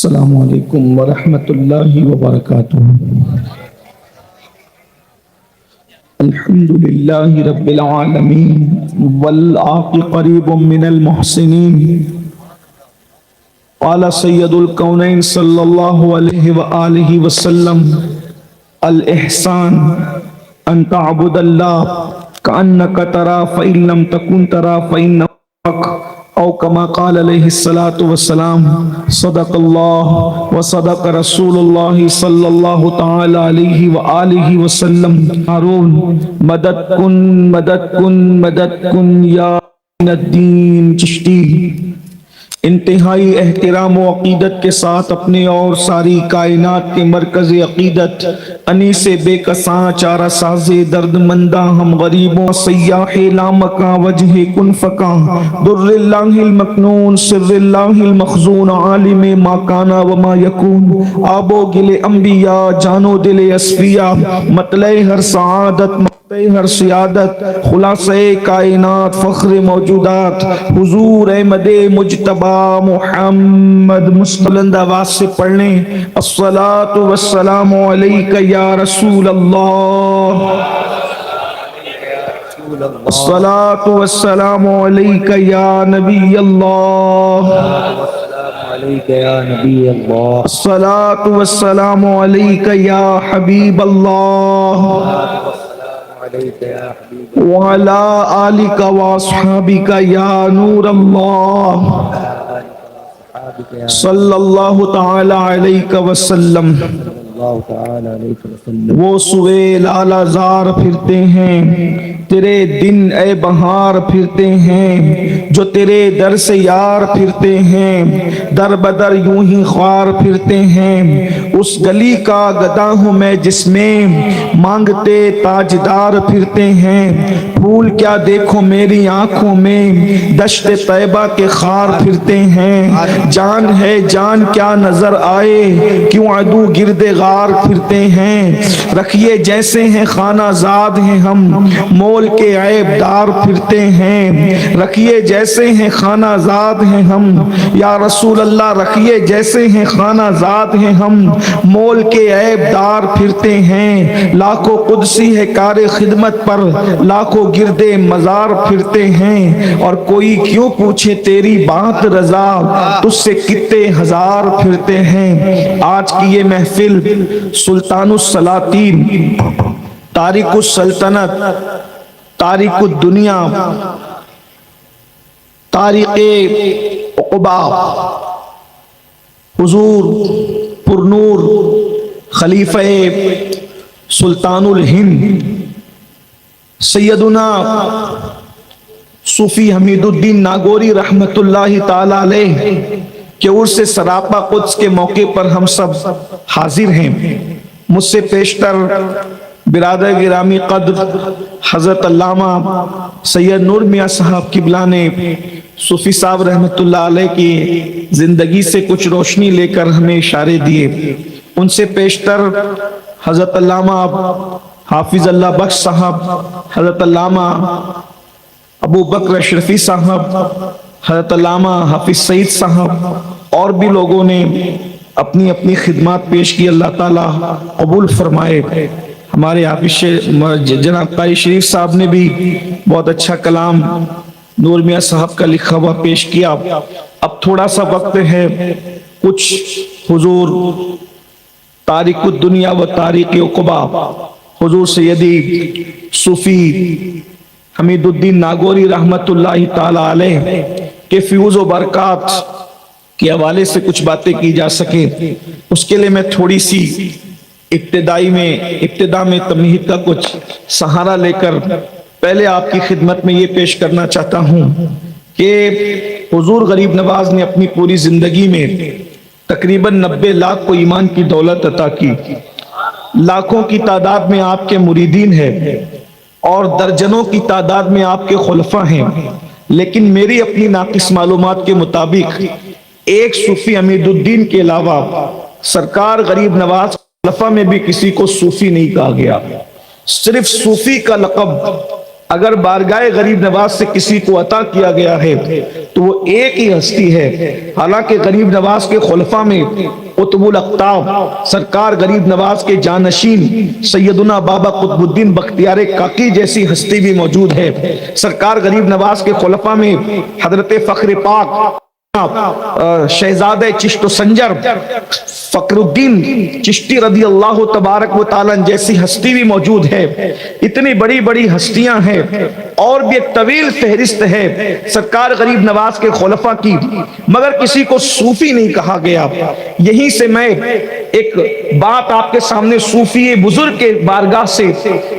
السلام علیکم ورحمۃ اللہ وبرکاتہ۔ الحمد للہ رب العالمین والعاقب قریب من المحسنین۔ قال سید الکونین صلی اللہ علیہ وآلہ وسلم: الاحسان ان تعبد اللہ کأنک ترا فإن لم تکن ترا فإنہ او کما قال علیہ الصلاۃ والسلام۔ صدق اللہ وصدق رسول اللہ صلی اللہ تعالی علیہ وآلہ وسلم۔ ہارون مدد کن مدد کن مدد کن یا عین الدین چشتی۔ انتہائی احترام و عقیدت کے ساتھ اپنے اور ساری کائنات کے مرکز عقیدت انیس بے کساں چارہ ساز درد مندہ ہم غریبوں سیاح لامکاں وجہ کن فکاں در اللہ المکنون سر اللہ المخزون عالم ما کانا وما یکون آب و گل انبیاء جان و دل اصفیاء مطلع ہر سعادت ہر سیادت خلاصہ کائنات فخر موجودات حضور احمد مجتبی محمد بلند آواز سے پڑھ لیں: الصلاۃ والسلام علیک یا رسول اللہ، الصلاۃ والسلام علیک یا نبی اللہ، الصلاۃ والسلام علیک یا حبیب اللہ، وعلى آلك واصحابك یا نور اللہ، صلی اللہ تعالی علیہ وسلم۔ وہ سوے لالا زار پھرتے ہیں تیرے دن اے بہار پھرتے ہیں، جو تیرے در سے یار پھرتے ہیں در بدر یوں ہی خوار پھرتے ہیں۔ اس گلی کا گدا ہوں میں جس میں مانگتے تاجدار پھرتے ہیں، پھول کیا دیکھو میری آنکھوں میں دشت طیبہ کے خار پھرتے ہیں۔ جان ہے جان کیا نظر آئے کیوں عدو گرد غار پھرتے ہیں، رکھیے جیسے ہیں خانہ زاد ہیں ہم مول کے عیب دار پھرتے ہیں، رکھیے جیسے ہیں خانہ زاد ہیں ہم یا رسول اللہ، رکھیے جیسے ہیں خانہ زاد ہیں ہم مول کے عیب دار پھرتے ہیں۔ لاکھوں قدسی ہے کار خدمت پر لاکھوں گرد مزار پھرتے ہیں، اور کوئی کیوں پوچھے تیری بات رضا تجھ سے کتے ہزار پھرتے ہیں۔ آج کی یہ محفل سلطان السلاطین، تارک السلطنت، تارک الدنیا، تارک عقبہ، حضور پرنور خلیفہ سلطان الہند سیدنا صوفی حمید الدین ناگوری رحمت اللہ تعالی علیہ کہ عرس سراپا قدس کے موقع پر ہم سب حاضر ہیں۔ مجھ سے پیشتر برادر گرامی قدر حضرت علامہ سید نور میاں صاحب قبلہ نے صوفی صاحب رحمت اللہ علیہ کی زندگی سے کچھ روشنی لے کر ہمیں اشارے دیے۔ ان سے پیشتر حضرت علامہ حافظ اللہ بخش صاحب، حضرت علامہ ابو بکر اشرفی صاحب، حضرت علامہ حافظ سعید صاحب اور بھی لوگوں نے اپنی اپنی خدمات پیش کی، اللہ تعالیٰ قبول فرمائے۔ ہمارے حافظ جناب قاری شریف صاحب نے بھی بہت اچھا کلام نور میاں صاحب کا لکھا ہوا پیش کیا۔ اب تھوڑا سا وقت ہے، کچھ حضور تارک الدنیا و تارک عقبہ حضور سیدی صوفی حمید الدین ناگوری رحمت اللہ تعالی علیہ کے فیوز و برکات کے حوالے سے کچھ باتیں کی جا سکے، اس کے لیے میں تھوڑی سی ابتدا میں تمہید کا کچھ سہارا لے کر پہلے آپ کی خدمت میں یہ پیش کرنا چاہتا ہوں کہ حضور غریب نواز نے اپنی پوری زندگی میں تقریباً 90 لاکھ کو ایمان کی دولت عطا کی، لاکھوں کی تعداد میں آپ کے مریدین ہیں اور درجنوں کی تعداد میں آپ کے خلفاء ہیں، لیکن میری اپنی ناقص معلومات کے مطابق ایک صوفی حمید الدین کے علاوہ سرکار غریب نواز خلفاء میں بھی کسی کو صوفی نہیں کہا گیا۔ صرف صوفی کا لقب اگر بارگاہ غریب نواز سے کسی کو عطا کیا گیا ہے تو وہ ایک ہی ہستی ہے، حالانکہ غریب نواز کے خلفاء میں قطب الاقطاب سرکار غریب نواز کے جانشین سیدنا بابا قطب الدین بختیار کاکی جیسی ہستی بھی موجود ہے۔ سرکار غریب نواز کے خلفاء میں حضرت فخر پاک شہزادہ چشت و سنجر فخر الدین چشتی رضی اللہ تبارک و تعالیٰ جیسی ہستی بھی موجود ہے۔ اتنی بڑی بڑی ہستیاں ہیں، اور بھی ایک طویل فہرست ہے سرکار غریب نواز کے خلفاء کی، مگر کسی کو صوفی نہیں کہا گیا۔ یہیں سے میں ایک بات آپ کے سامنے صوفی بزرگ کے بارگاہ سے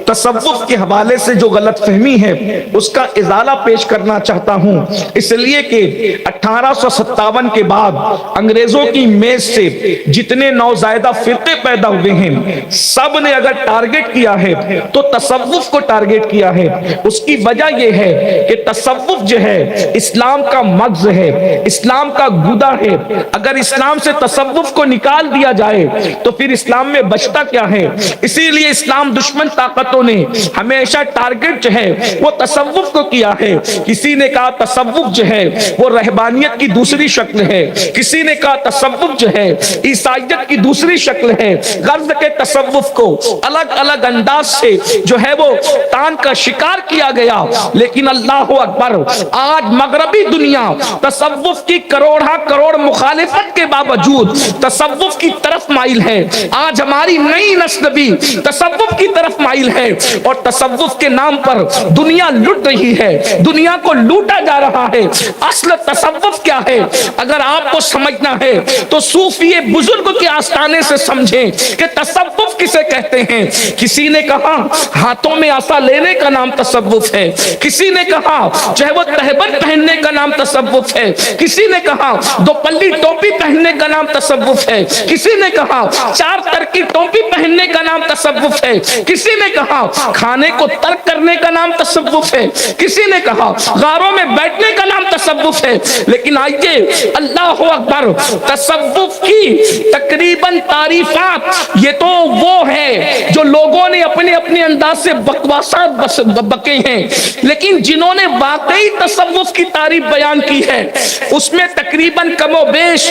تصوف کے حوالے سے جو غلط فہمی ہے اس کا ازالہ پیش کرنا چاہتا ہوں، اس لیے کہ 1857 کے بعد انگریزوں کی میز سے جتنے نوزائیدہ فرقے پیدا ہوئے ہیں سب نے اگر ٹارگٹ کیا ہے تو تصوف کو ٹارگٹ کیا ہے۔ اس کی وجہ یہ ہے کہ تصوف جو ہے اسلام کا مغز ہے، اسلام کا گودا ہے۔ اگر اسلام سے تصوف کو نکال دیا جائے تو پھر اسلام میں بچتا کیا ہے؟ اسی لیے اسلام دشمن طاقتوں نے ہمیشہ ٹارگٹ جو ہے وہ تصوف کو کیا ہے۔ کسی نے کہا تصوف جو ہے وہ رہبانیت کی دوسری شکل ہے، کسی نے کہا تصوف جو ہے عیسائیت کی دوسری شکل ہے۔ غرض کے تصوف کو الگ الگ انداز سے جو ہے وہ تان کا شکار کیا گیا، لیکن اللہ اکبر آج مغربی دنیا تصوف کی کروڑہ کروڑ مخالفت کے باوجود تصوف کی طرف مائل ہے۔ آج ہماری نئی نسل بھی تصوف کی طرف مائل ہے، اور تصوف کے نام پر دنیا لٹ رہی ہے، دنیا کو لوٹا جا رہا ہے۔ اصل تصوف کیا ہے اگر آپ کو سمجھنا ہے تو صوفی بزرگ کے آستانے سے سمجھیں کہ تصوف کسے کہتے ہیں۔ کسی نے کہا ہاتھوں میں عصا لینے کا نام تصوف ہے، کسی نے کہا چاہے وہ تہبند پہننے کا نام تصوف ہے، کسی نے کہا دو پلی ٹوپی پہننے کا نام تصوف ہے، کسی نے کہا چار تر کی ٹوپی پہننے کا نام تصوف ہے، کسی نے کہا کھانے کو ترک کرنے کا نام تصوف ہے، کسی نے کہا غاروں میں بیٹھنے کا نام تصوف ہے۔ لیکن آئیے اللہ اکبر تصوف کی تقریباً تعریفات یہ تو وہ ہے جو لوگوں نے اپنے اپنے انداز سے بکواسات بکے ہیں، لیکن جنہوں نے واقعی تصوف کی تعریف بیان کی ہے اس میں تقریباً کم و بیش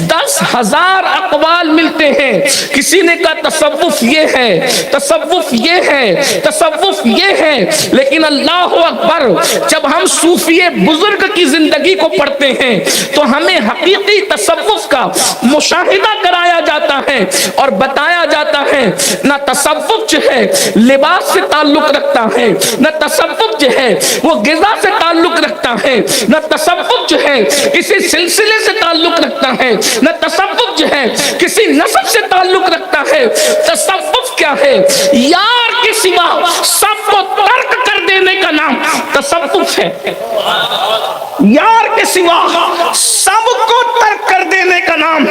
10,000 اقوال ملتے ہیں۔ کسی نے کہا تصوف یہ ہے، تصوف یہ ہے، تصوف یہ ہے، لیکن اللہ اکبر جب ہم صوفی بزرگ کی زندگی کو پڑھتے ہیں تو ہمیں حقیقی تصوف کا مشاہدہ کرایا جاتا ہے اور بتایا جاتا ہے نہ تصوف جو ہے لباس سے تعلق رکھتا ہے، نہ تصوف جو ہے وہ غذا سے تعلق رکھتا ہے، نہ تصوف جو ہے کسی سلسلے سے تعلق رکھتا ہے، نہ تصوف جو ہے کسی نسب سے تعلق رکھتا ہے۔ تصوف کیا ہے؟ یار کے سوا سب کو ترک کر دینے کا نام تصوف ہے۔ یار کے سوا سب کو ترک کر دینے کا نام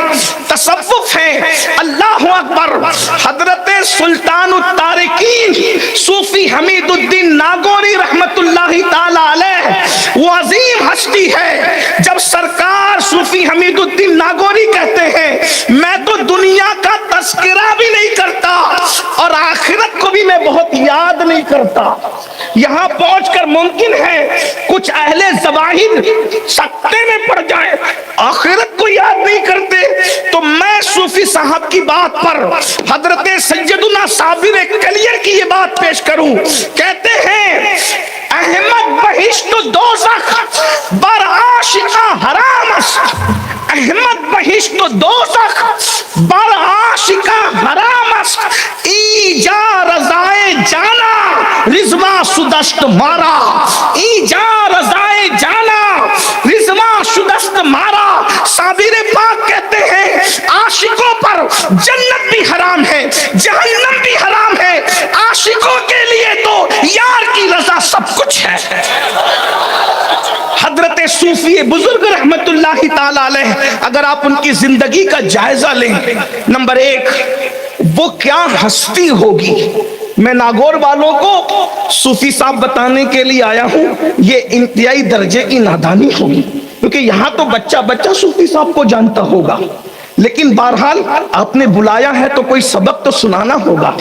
تصوف ہے۔ اللہ اکبر حضرت سلطان الطارقین صوفی حمید الدین ناگوری رحمت اللہ تعالی علیہ وہ عظیم ہستی ہے۔ جب سرکار صوفی حمید الدین ناگوری کہتے ہیں میں تو دنیا کا تذکرہ بھی نہیں کرتا اور آخرت کو بھی میں بہت یاد نہیں کرتا، یہاں پہنچ کر ممکن ہے کچھ اہل ظواہر سکتے میں پڑ جائے، آخرت کو یاد نہیں کرتے، تو میں صوفی صاحب کی بات پر حضرت سیدنا صابر کلیر کی یہ بات پیش کروں۔ کہتے ہیں احمد بہشت دوزخ بر عاشقاں حرام است، احمد بہشت دوزخ بر عاشقاں حرام است، ایجا رضائے جانا رضوا شدست مارا، ایجا رضائے جانا رضوا شدست مارا۔ صابر پاک کہتے ہیں عاشقوں پر جنت بھی حرام ہے، جہنم بھی حرام ہے، عاشقوں کے لیے تو یار کی رضا سب کچھ ہے۔ حضرت صوفی بزرگ رحمت اللہ تعالی علیہ اگر آپ ان کی زندگی کا جائزہ لیں، نمبر ایک وہ کیا ہستی ہوگی۔ میں ناگور والوں کو صوفی صاحب بتانے کے لیے آیا ہوں، یہ انتہائی درجے کی نادانی ہوگی، کیونکہ یہاں تو بچہ بچہ صوفی صاحب کو جانتا ہوگا، لیکن بہرحال آپ نے بلایا ہے تو کوئی سبق تو سنانا ہوگا۔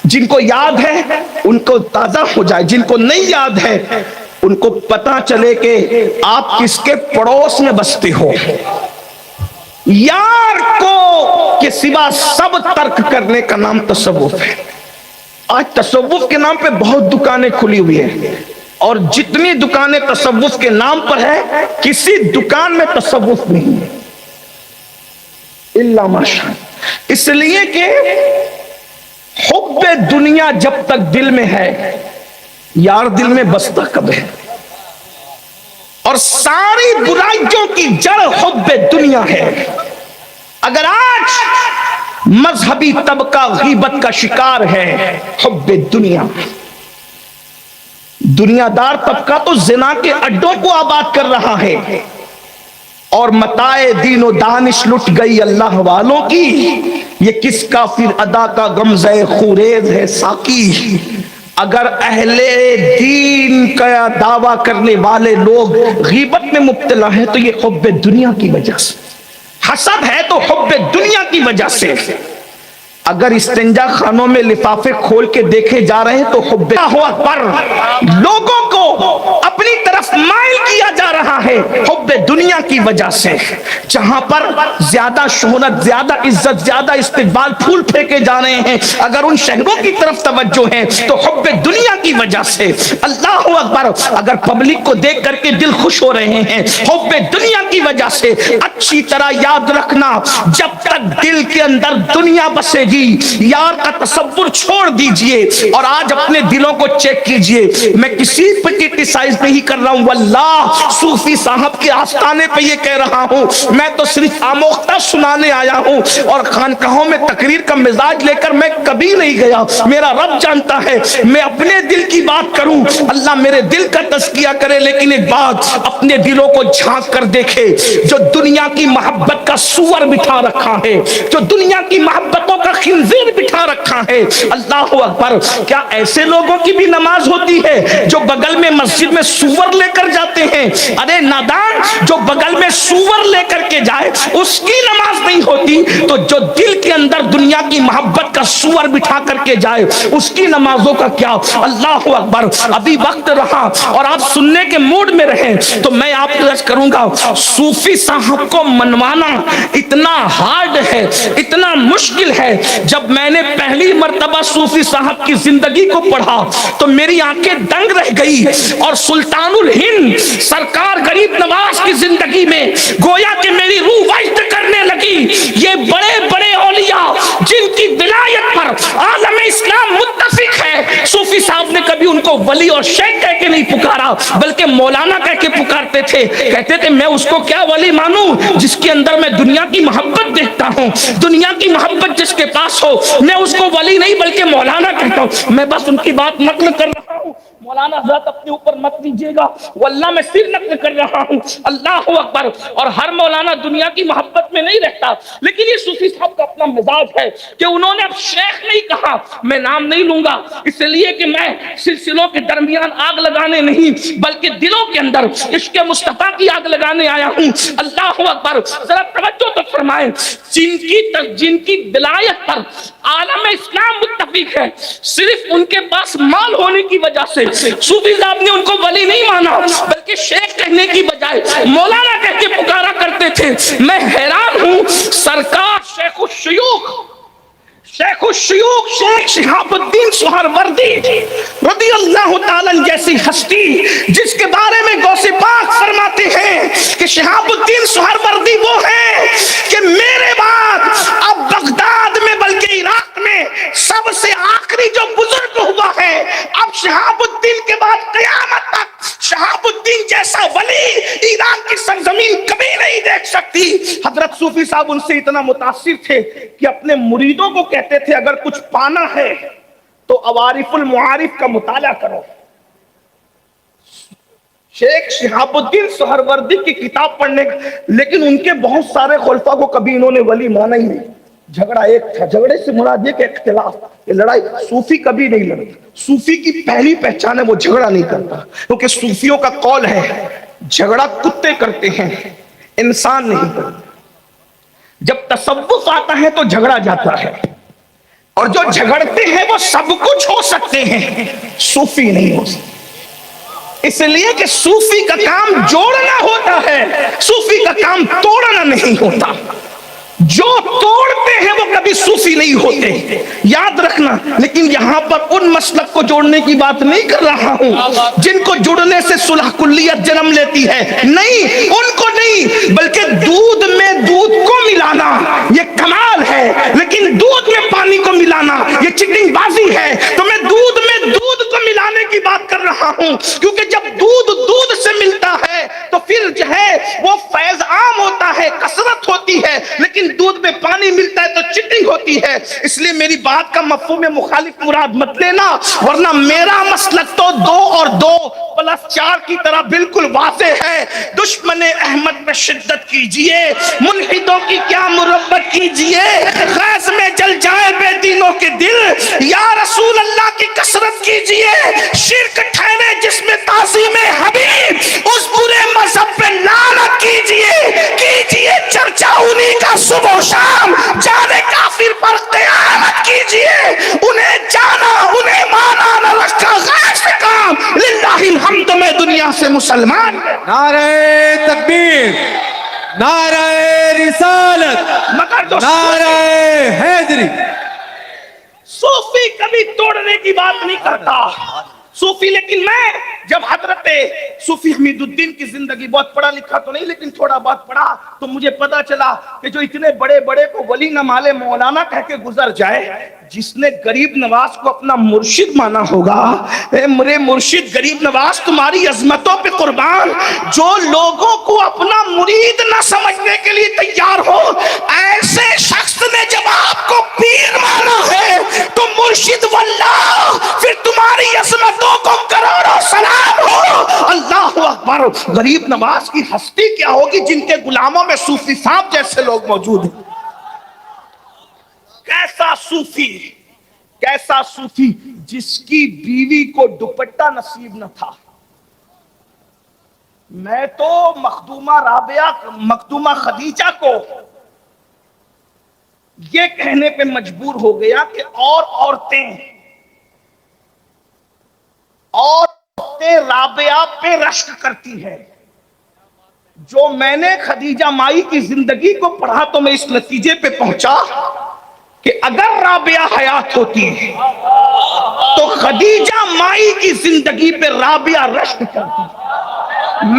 جن کو یاد ہے ان کو تازہ ہو جائے، جن کو نہیں یاد ہے ان کو پتا چلے کہ آپ کس کے پڑوس میں بستے ہو۔ یار کو کے سوا سب ترک کرنے کا نام تصوف ہے۔ آج تصوف کے نام پہ بہت دکانیں کھلی ہوئی ہیں، اور جتنی دکانیں تصوف کے نام پر ہے کسی دکان میں تصوف نہیں ہے الا ماشاء اللہ۔ اس لیے کہ حب دنیا جب تک دل میں ہے، یار دل میں بستا کب ہے؟ اور ساری برائیوں کی جڑ حب دنیا ہے۔ اگر آج مذہبی طبقہ غیبت کا شکار ہے، حب دنیا، دنیا دار طبقہ تو زنا کے اڈوں کو آباد کر رہا ہے، اور متاع دین و دانش لٹ گئی اللہ والوں کی، یہ کس کافر ادا کا غمزہ خوریز ہے ساقی۔ اگر اہل دین کا دعویٰ کرنے والے لوگ غیبت میں مبتلا ہیں تو یہ حب دنیا کی وجہ سے، حسد ہے تو حب دنیا کی وجہ سے۔ اگر استنجا خانوں میں لفافے کھول کے دیکھے جا رہے ہیں تو حب پر لوگوں کو اپنی طرف مائل کیا جا رہا ہے حب دنیا کی وجہ سے۔ جہاں پر زیادہ شہرت، زیادہ عزت، زیادہ استقبال پھول پھینکے جا رہے ہیں، اگر ان شہروں کی طرف توجہ ہے تو حب دنیا کی وجہ سے۔ اللہ اکبر، اگر پبلک کو دیکھ کر کے دل خوش ہو رہے ہیں حب دنیا کی وجہ سے۔ اچھی طرح یاد رکھنا، جب تک دل کے اندر دنیا بسے گی یار کا تصور چھوڑ دیجئے۔ اور آج اپنے دلوں کو چیک کیجئے، میں کسی پہ کرٹیسائز نہیں کر رہا ہوں، واللہ صوفی صاحب کے آستانے پہ یہ کہہ رہا ہوں، میں تو صرف آموختہ سنانے آیا ہوں، اور خانقاہوں میں تقریر کا مزاج لے کر میں کبھی نہیں گیا۔ میرا رب جانتا ہے میں اپنے دل کی بات کروں، اللہ میرے دل کا تزکیہ کرے، لیکن ایک بات، اپنے دلوں کو جھانک کر دیکھے، جو دنیا کی محبت کا سور بٹھا رکھا ہے، جو دنیا کی محبتوں کا خنزیر بٹھا رکھا ہے، اللہ اکبر، کیا ایسے لوگوں کی بھی نماز ہوتی ہے جو بغل میں مسجد میں سور لے کر جاتے ہیں؟ ارے نادان، جو بغل میں سور لے کر کے جائے اس کی نماز نہیں ہوتی، تو جو دل کے اندر دنیا کی محبت کا سور بٹھا کر کے جائے اس کی نمازوں کا کیا؟ اللہ اکبر۔ ابھی وقت رہا اور آپ سننے کے موڈ میں رہیں تو میں آپ کو عرض کروں گا، صوفی صاحب کو منوانا اتنا ہارڈ ہے، اتنا مشکل ہے۔ جب میں نے پہلی مرتبہ صوفی صاحب کی زندگی کو پڑھا تو میری آنکھیں دنگ رہ گئی، اور سلطان الہند سرکار غریب نواز کی زندگی میں گویا کہ میری روح وجد کرنے لگی۔ یہ بڑے بڑے اولیاء جن کی ولایت پر عالم اسلام متفق ہے، صوفی صاحب نے کبھی ان کو ولی اور شیخ کہہ کے نہیں پکارا، بلکہ مولانا کہہ کے پکارتے تھے۔ کہتے تھے میں اس کو کیا ولی مانوں جس کے اندر میں دنیا کی محبت دیکھتا ہوں، دنیا کی محبت جس کے پاس ہو میں اس کو ولی نہیں بلکہ مولانا کہتا ہوں۔ میں بس ان کی بات نقل کر رہا ہوں، مولانا حضرت اپنے اوپر مت لیجیے گا، واللہ میں صرف نقل کر رہا ہوں۔ اللہ اکبر۔ اور ہر مولانا دنیا کی محبت میں نہیں رہتا، لیکن یہ صوفی صاحب کا اپنا مزاج ہے کہ انہوں نے اب شیخ نہیں کہا، میں نام نہیں لوں گا اس لیے کہ میں سلسلوں کے درمیان آگ لگانے نہیں بلکہ دلوں کے اندر عشق مصطفیٰ کی آگ لگانے آیا ہوں۔ اللہ اکبر۔ ذرا توجہ تو فرمائیں، جن کی ولایت پر عالم اسلام متفق ہے، صرف ان کے پاس مال ہونے کی وجہ سے صوفی صاحب نے ان کو ولی نہیں مانا بلکہ شیخ کہنے کی بجائے مولانا کہہ کے پکارا کرتے تھے۔ میں حیران ہوں، سرکار شیخ الشیوخ شیخ شہاب الدین سہروردی رضی اللہ تعالیٰ جیسی ہستی جس کے بارے میں غوث پاک فرماتے ہیں کہ شہاب الدین سہروردی وہ ہے کہ میرے بعد اب بغداد میں بلکہ عراق میں سب سے آخری جو بزرگ ہوا ہے، اب شہاب الدین کے بعد قیامت تک شہاب الدین جیسا ولی ایران کی سرزمین کبھی نہیں دیکھ سکتی۔ حضرت صوفی صاحب ان سے اتنا متاثر تھے کہ اپنے مریدوں کو کہتے تھے اگر کچھ پانا ہے تو عوارف المعارف کا مطالعہ کرو۔ شیخ شہاب الدین سہروردی کی کتاب پڑھنے، لیکن ان کے بہت سارے خلفاء کو کبھی انہوں نے ولی مانا ہی نہیں۔ جھگڑا ایک تھا، جھگڑے سے مراد یہ کہ اختلاف، یہ لڑائی صوفی کبھی نہیں لڑتا۔ صوفی کی پہلی پہچان ہے وہ جھگڑا نہیں کرتا، کیونکہ صوفیوں کا قول ہے جھگڑا کتے کرتے ہیں انسان نہیں کرتا۔ جب تصوف آتا ہے تو جھگڑا جاتا ہے، اور جو جھگڑتے ہیں وہ سب کچھ ہو سکتے ہیں، صوفی نہیں ہو سکتے، اس لیے کہ صوفی کا کام جوڑنا ہوتا ہے، صوفی کا کام توڑنا نہیں ہوتا۔ جو توڑتے ہیں وہ کبھی صوفی نہیں ہوتے، یاد رکھنا۔ لیکن یہاں پر ان مسلک کو جوڑنے کی بات نہیں کر رہا ہوں جن کو جڑنے سے صلح کلیت جنم لیتی ہے، نہیں، ان کو نہیں، بلکہ دودھ میں دودھ کو ملانا یہ کمال ہے، لیکن دودھ میں پانی کو ملانا یہ چٹنگ بازی ہے۔ تو میں دودھ میں دودھ کو ملانے کی بات کر رہا ہوں، کیونکہ جب دودھ دودھ سے ملتا ہے تو پھر جو ہے وہ فیض عام ہوتا ہے، کثرت ہوتی ہے، لیکن دودھ میں پانی ملتا ہے تو چٹنگ ہوتی ہے۔ اس لیے میری بات کا مفہوم مخالف مراد مت لینا، ورنہ میرا مسلک تو 2 اور 2 + 4 کی طرح بالکل واضح ہے۔ دشمن احمد میں شدت کیجئے، ملحدوں کی کیا مربت کیجئے، خیز میں جل جائے بے دینوں کے دل، یا رسول اللہ کی کثرت کیجئے، شرک ٹھہرے جس میں تعظیم حبیب، اس برے مذہب پہ لعنت کیجئے چرچا انہی کا صبح و شام، جانے کافر پر قیامت کیجئے، انہیں جانا انہیں مانا نہ رکھا غیر سے کام، للہ الحمد میں دنیا سے مسلمان۔ نعرہ تکبیر، نعرہ رسالت، مگر جو نعرہ حیدری۔ صوفی کبھی توڑنے کی بات نہیں کرتا صوفی، لیکن میں جب حضرت صوفی حمید الدین کی زندگی، بہت پڑھا لکھا تو نہیں لیکن تھوڑا بہت پڑھا، تو مجھے پتا چلا کہ جو اتنے بڑے بڑے کو ولی نہ مالے مولانا کہہ کے گزر جائے، جس نے غریب نواز کو اپنا مرشد مانا ہوگا، اے میرے مرشد غریب نواز تمہاری عظمتوں پہ قربان، جو لوگوں کو اپنا مرید نہ سمجھنے کے لیے تیار ہو، ایسے شخص نے جب آپ کو پیر مانا ہے تو مرشد واللہ، پھر تمہاری عظمتوں کو کروڑوں سلام ہو۔ اللہ اکبر۔ غریب نواز کی ہستی کیا ہوگی جن کے غلاموں میں صوفی صاحب جیسے لوگ موجود ہیں۔ کیسا صوفی جس کی بیوی کو دوپٹہ نصیب نہ تھا۔ میں تو مخدومہ خدیجہ کو یہ کہنے پہ مجبور ہو گیا کہ عورتیں رابعہ پہ رشک کرتی ہے۔ جو میں نے خدیجہ مائی کی زندگی کو پڑھا تو میں اس نتیجے پہ پہنچا کہ اگر رابعہ حیات ہوتی تو خدیجہ مائی کی زندگی پہ رابعہ رشک کرتی۔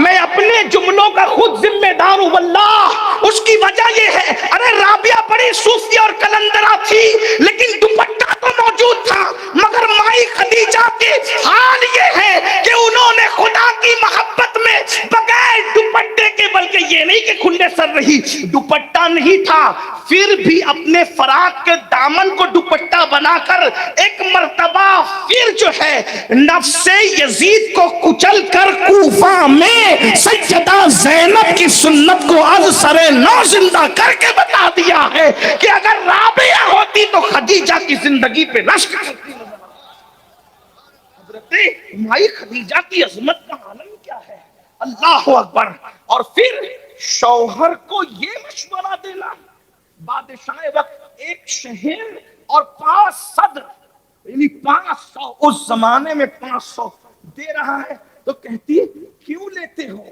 میں اپنے جملوں کا خود ذمہ دار ہوں واللہ۔ اس کی وجہ یہ ہے، ارے رابعہ بڑی صوفی اور کلندرہ تھی لیکن دوپٹہ تو موجود تھا، مگر مائی خدیجہ کے حال یہ ہے کہ انہوں نے خدا کی محبت میں بغیر دوپٹے کے، بلکہ یہ نہیں کہ کھلے سر رہی، دوپٹہ نہیں تھا پھر بھی اپنے فراق کے دامن کو دوپٹہ بنا کر ایک مرتبہ پھر جو ہے نفس یزید کو کچل کر کوفہ میں سیدہ زینب کی سنت کو از سر نو زندہ کر کے بتا دیا ہے کہ اگر رابعہ ہوتی تو خدیجہ کی زندگی پہ رشک کرتی۔ حضرت مائی خدیجہ کی عظمت کا عالم کیا ہے، اللہ اکبر۔ اور پھر شوہر کو یہ مشورہ دینا، بادشاہ وقت ایک شہر اور 5 صدر یعنی 500، اس زمانے میں 500 دے رہا ہے، تو کہتی کیوں لیتے ہو؟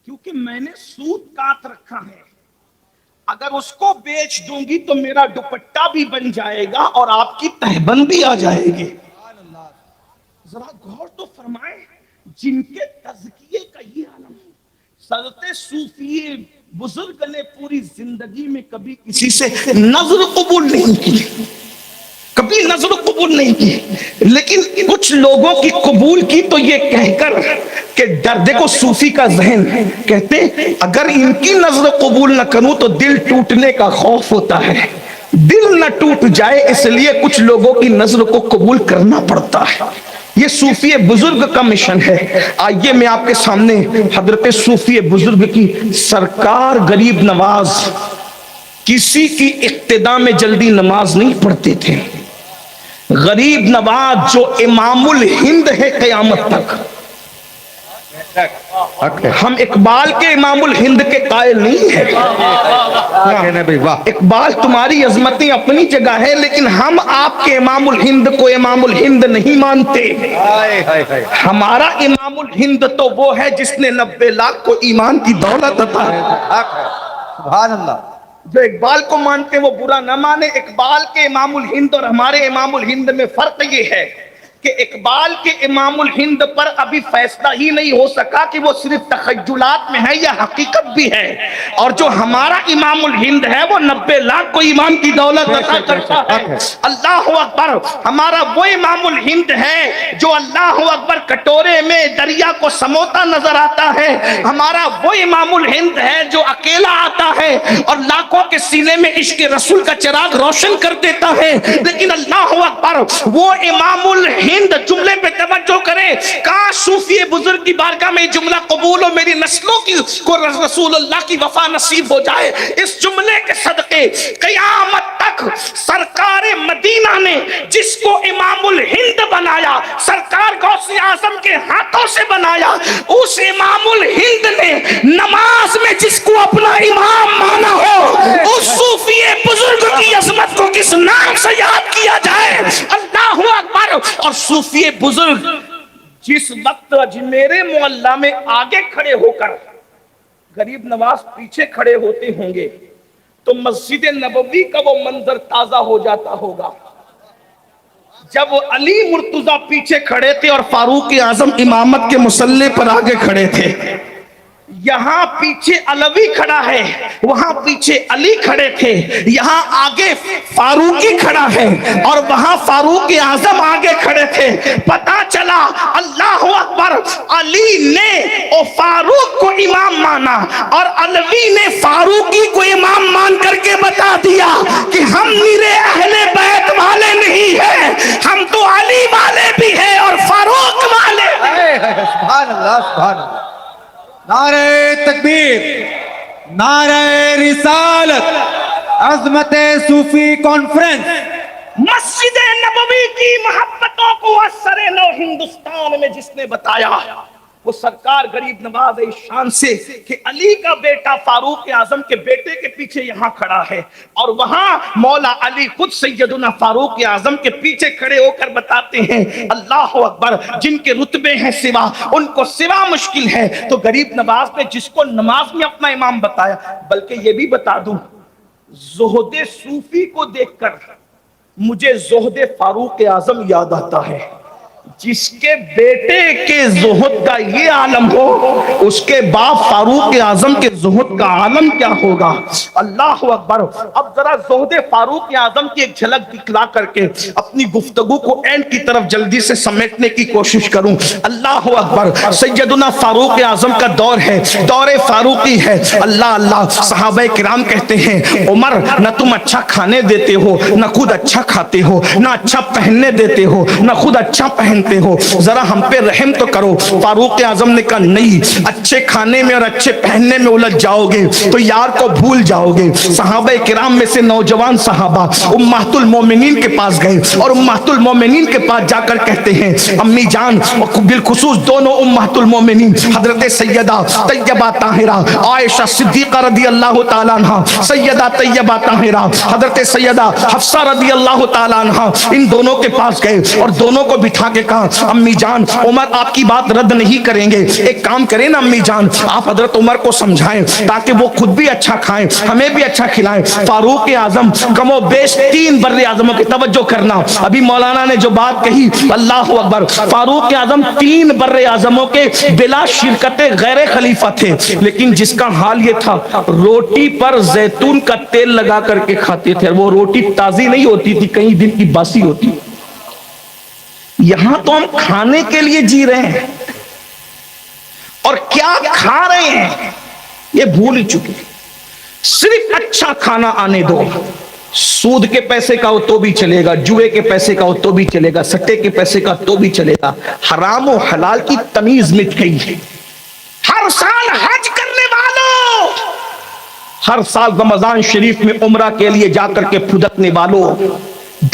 کیونکہ میں نے سود کاٹ رکھا ہے، اگر اس کو بیچ دوں گی تو میرا دوپٹہ بھی بن جائے گا اور آپ کی تہبند بھی آ جائے گی۔ ذرا غور تو فرمائیں، جن کے تزکیے کا یہ عالم ہے۔ حضرت صوفی بزرگ نے پوری زندگی میں کبھی کسی سے نظر قبول نہیں کی، کبھی نظر قبول نہیں کی، لیکن کچھ لوگوں کی قبول کی تو یہ کہہ کر کہ دیکھو صوفی کا ذہن، کہتے اگر ان کی نظر قبول نہ کروں تو دل ٹوٹنے کا خوف ہوتا ہے، دل نہ ٹوٹ جائے اس لیے کچھ لوگوں کی نظر کو قبول کرنا پڑتا ہے۔ یہ صوفی بزرگ کا مشن ہے۔ آئیے میں آپ کے سامنے حضرت صوفی بزرگ کی سرکار غریب نواز کسی کی اقتداء میں جلدی نماز نہیں پڑھتے تھے۔ غریب نواز جو امام الہند ہے قیامت تک، ہم اقبال کے امام الہند کے قائل نہیں ہیں. کیا کہنا بھائی، واہ. اقبال تمہاری عظمتیں اپنی جگہ ہے، لیکن ہم آپ کے امام الہند کو امام الہند نہیں مانتے. ہائے ہائے ہائے. ہمارا امام الہند تو وہ ہے جس نے 90 لاکھ کو ایمان کی دولت عطا. حق ہے. سبحان اللہ. جو اقبال کو مانتے وہ برا نہ مانے. اقبال کے امام الہند اور ہمارے امام الہند میں فرق یہ ہے کہ اقبال کے امام الہند پر ابھی فیصلہ ہی نہیں ہو سکا کہ وہ صرف تخیلات میں ہے یا حقیقت بھی ہے، اور جو ہمارا امام الہند ہے وہ 90 لاکھ کو ایمان کی دولت عطا کرتا ہے. اللہ اکبر. ہمارا وہ امام الہند ہے جو اللہ اکبر کٹورے میں دریا کو سموتا نظر آتا ہے. ہمارا وہ امام الہند ہے جو اکیلا آتا ہے اور لاکھوں کے سینے میں عشق رسول کا چراغ روشن کر دیتا ہے. لیکن اللہ اکبر وہ امام الہند، جملے پہ توجہ کریں، کاش صوفی بزرگ کی بارگاہ میں جملہ قبول ہو، میری نسلوں کی کو رسول اللہ کی وفا نصیب ہو جائے. اس جملے کے صدقے قیامت تک سرکار مدینہ نے جس کو امام الہند بنایا، سرکار غوث اعظم کے ہاتھوں سے بنایا، اس امام الہند نے نماز میں جس کو اپنا امام مانا ہو، اس صوفی بزرگ کی عظمت کو کس نام سے یاد کیا جائے. اللہ اکبر. اور صوفی بزرگ جس وقت اجمیر معلیٰ میں آگے کھڑے ہو کر غریب نواز پیچھے کھڑے ہوتے ہوں گے تو مسجد نبوی کا وہ منظر تازہ ہو جاتا ہوگا. جب علی مرتضیٰ پیچھے کھڑے تھے اور فاروق اعظم امامت کے مصلی پر آگے کھڑے تھے، یہاں پیچھے علوی کھڑا ہے، وہاں پیچھے علی کھڑے تھے، یہاں آگے فاروقی کھڑا ہے اور وہاں فاروق اعظم آگے کھڑے تھے. پتا چلا اللہ اکبر علی نے اور فاروق کو امام مانا اور علوی نے فاروقی کو امام مان کر کے بتا دیا کہ ہم میرے اہل بیت والے نہیں ہیں، ہم تو علی والے بھی ہیں اور فاروق والے. سبحان اللہ. سبحان اللہ. نعرہ تکبیر، نعرہ رسالت، عظمت صوفی کانفرنس. مسجد نبوی کی محبتوں کو اثر نو ہندوستان میں جس نے بتایا وہ سرکار غریب نواز شان سے کہ علی کا بیٹا فاروق اعظم کے بیٹے کے پیچھے یہاں کھڑا ہے اور وہاں مولا علی خود سیدنا فاروق اعظم کے پیچھے کھڑے ہو کر بتاتے ہیں اللہ اکبر جن کے رتبے ہیں سوا ان کو سوا مشکل ہے. تو غریب نواز نے جس کو نماز میں اپنا امام بتایا، بلکہ یہ بھی بتا دوں زہد صوفی کو دیکھ کر مجھے زہد فاروق اعظم یاد آتا ہے. جس کے بیٹے کے زہد کا یہ عالم ہو، اس کے باپ فاروق اعظم کے زہد کا عالم کیا ہوگا. اللہ اکبر. اب ذرا زہد فاروق اعظم کی ایک جھلک دکھلا کر کے اپنی گفتگو کو اینڈ کی طرف جلدی سے سمیٹنے کی کوشش کروں. اللہ اکبر. سیدنا فاروق اعظم کا دور ہے، دور فاروقی ہے. اللہ اللہ. صحابہ کرام کہتے ہیں عمر نہ تم اچھا کھانے دیتے ہو، نہ خود اچھا کھاتے ہو، نہ اچھا پہننے دیتے ہو، نہ خود اچھا پہنتے ہو، ذرا ہم پہ رحم تو کرو. فاروق اعظم نے کہا نہیں، اچھے کھانے میں اور اچھے پہننے میں الجھ جاؤ گے تو یار کو بھول جاؤ گے. صحابہ کرام میں سے نوجوان صحابہ امہات المومنین کے پاس گئے اور امہات المومنین کے پاس جا کر کہتے ہیں امی جان، بالخصوص دونوں امہات المومنین حضرت سیدہ طیبہ طاہرہ عائشہ صدیقہ رضی اللہ تعالیٰ عنہ، سیدہ طیبہ طاہرہ حضرت سیدہ حفصہ رضی اللہ تعالیٰ عنہ، ان دونوں کے پاس گئے اور دونوں کو بٹھا کے کہا امی جان عمر آپ کی بات رد نہیں کریں گے، ایک کام کریں نا امی جان، آپ حضرت عمر کو سمجھائیں تاکہ وہ خود بھی اچھا کھائیں ہمیں بھی اچھا کھلائیں. فاروق اعظم کم و بیش 3 بر اعظموں کی توجہ کرنا، ابھی مولانا نے جو بات کہی اللہ اکبر، فاروق اعظم 3 بر اعظموں کے بلا شرکت غیر خلیفہ تھے، لیکن جس کا حال یہ تھا روٹی پر زیتون کا تیل لگا کر کے کھاتے تھے. وہ روٹی تازی نہیں ہوتی تھی، کئی دن کی باسی ہوتی. یہاں تو ہم کھانے کے لیے جی رہے ہیں اور کیا کھا رہے ہیں یہ بھول ہی چکے. صرف اچھا کھانا آنے دو. سود کے پیسے کا ہو تو بھی چلے گا، جوئے کے پیسے کا ہو تو بھی چلے گا، سٹے کے پیسے کا تو بھی چلے گا. حرام و حلال کی تمیز مٹ گئی ہے. ہر سال حج کرنے والوں، ہر سال رمضان شریف میں عمرہ کے لیے جا کر کے پھدکنے والوں،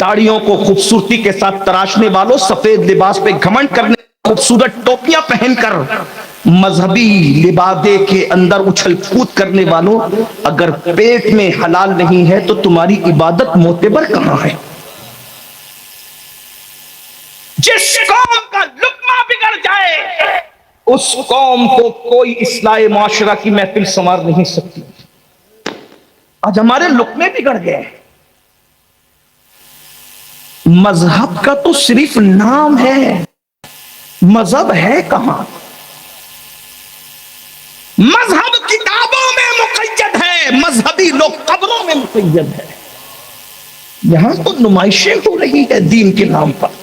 داڑیوں کو خوبصورتی کے ساتھ تراشنے والوں، سفید لباس پہ گھمنڈ کرنے، خوبصورت ٹوپیاں پہن کر مذہبی لبادے کے اندر اچھل کود کرنے والوں، اگر پیٹ میں حلال نہیں ہے تو تمہاری عبادت معتبر کہاں ہے؟ جس قوم کا لقمہ بگڑ جائے اس قوم کو کوئی اصلاح معاشرہ کی محفل سنوار نہیں سکتی۔ آج ہمارے لقمے بگڑ گئے، مذہب کا تو صرف نام ہے، مذہب ہے کہاں؟ مذہب کتابوں میں مقید ہے، مذہبی لوگ قبروں میں مقید ہے۔ یہاں تو نمائشیں ہو رہی ہے دین کے نام پر،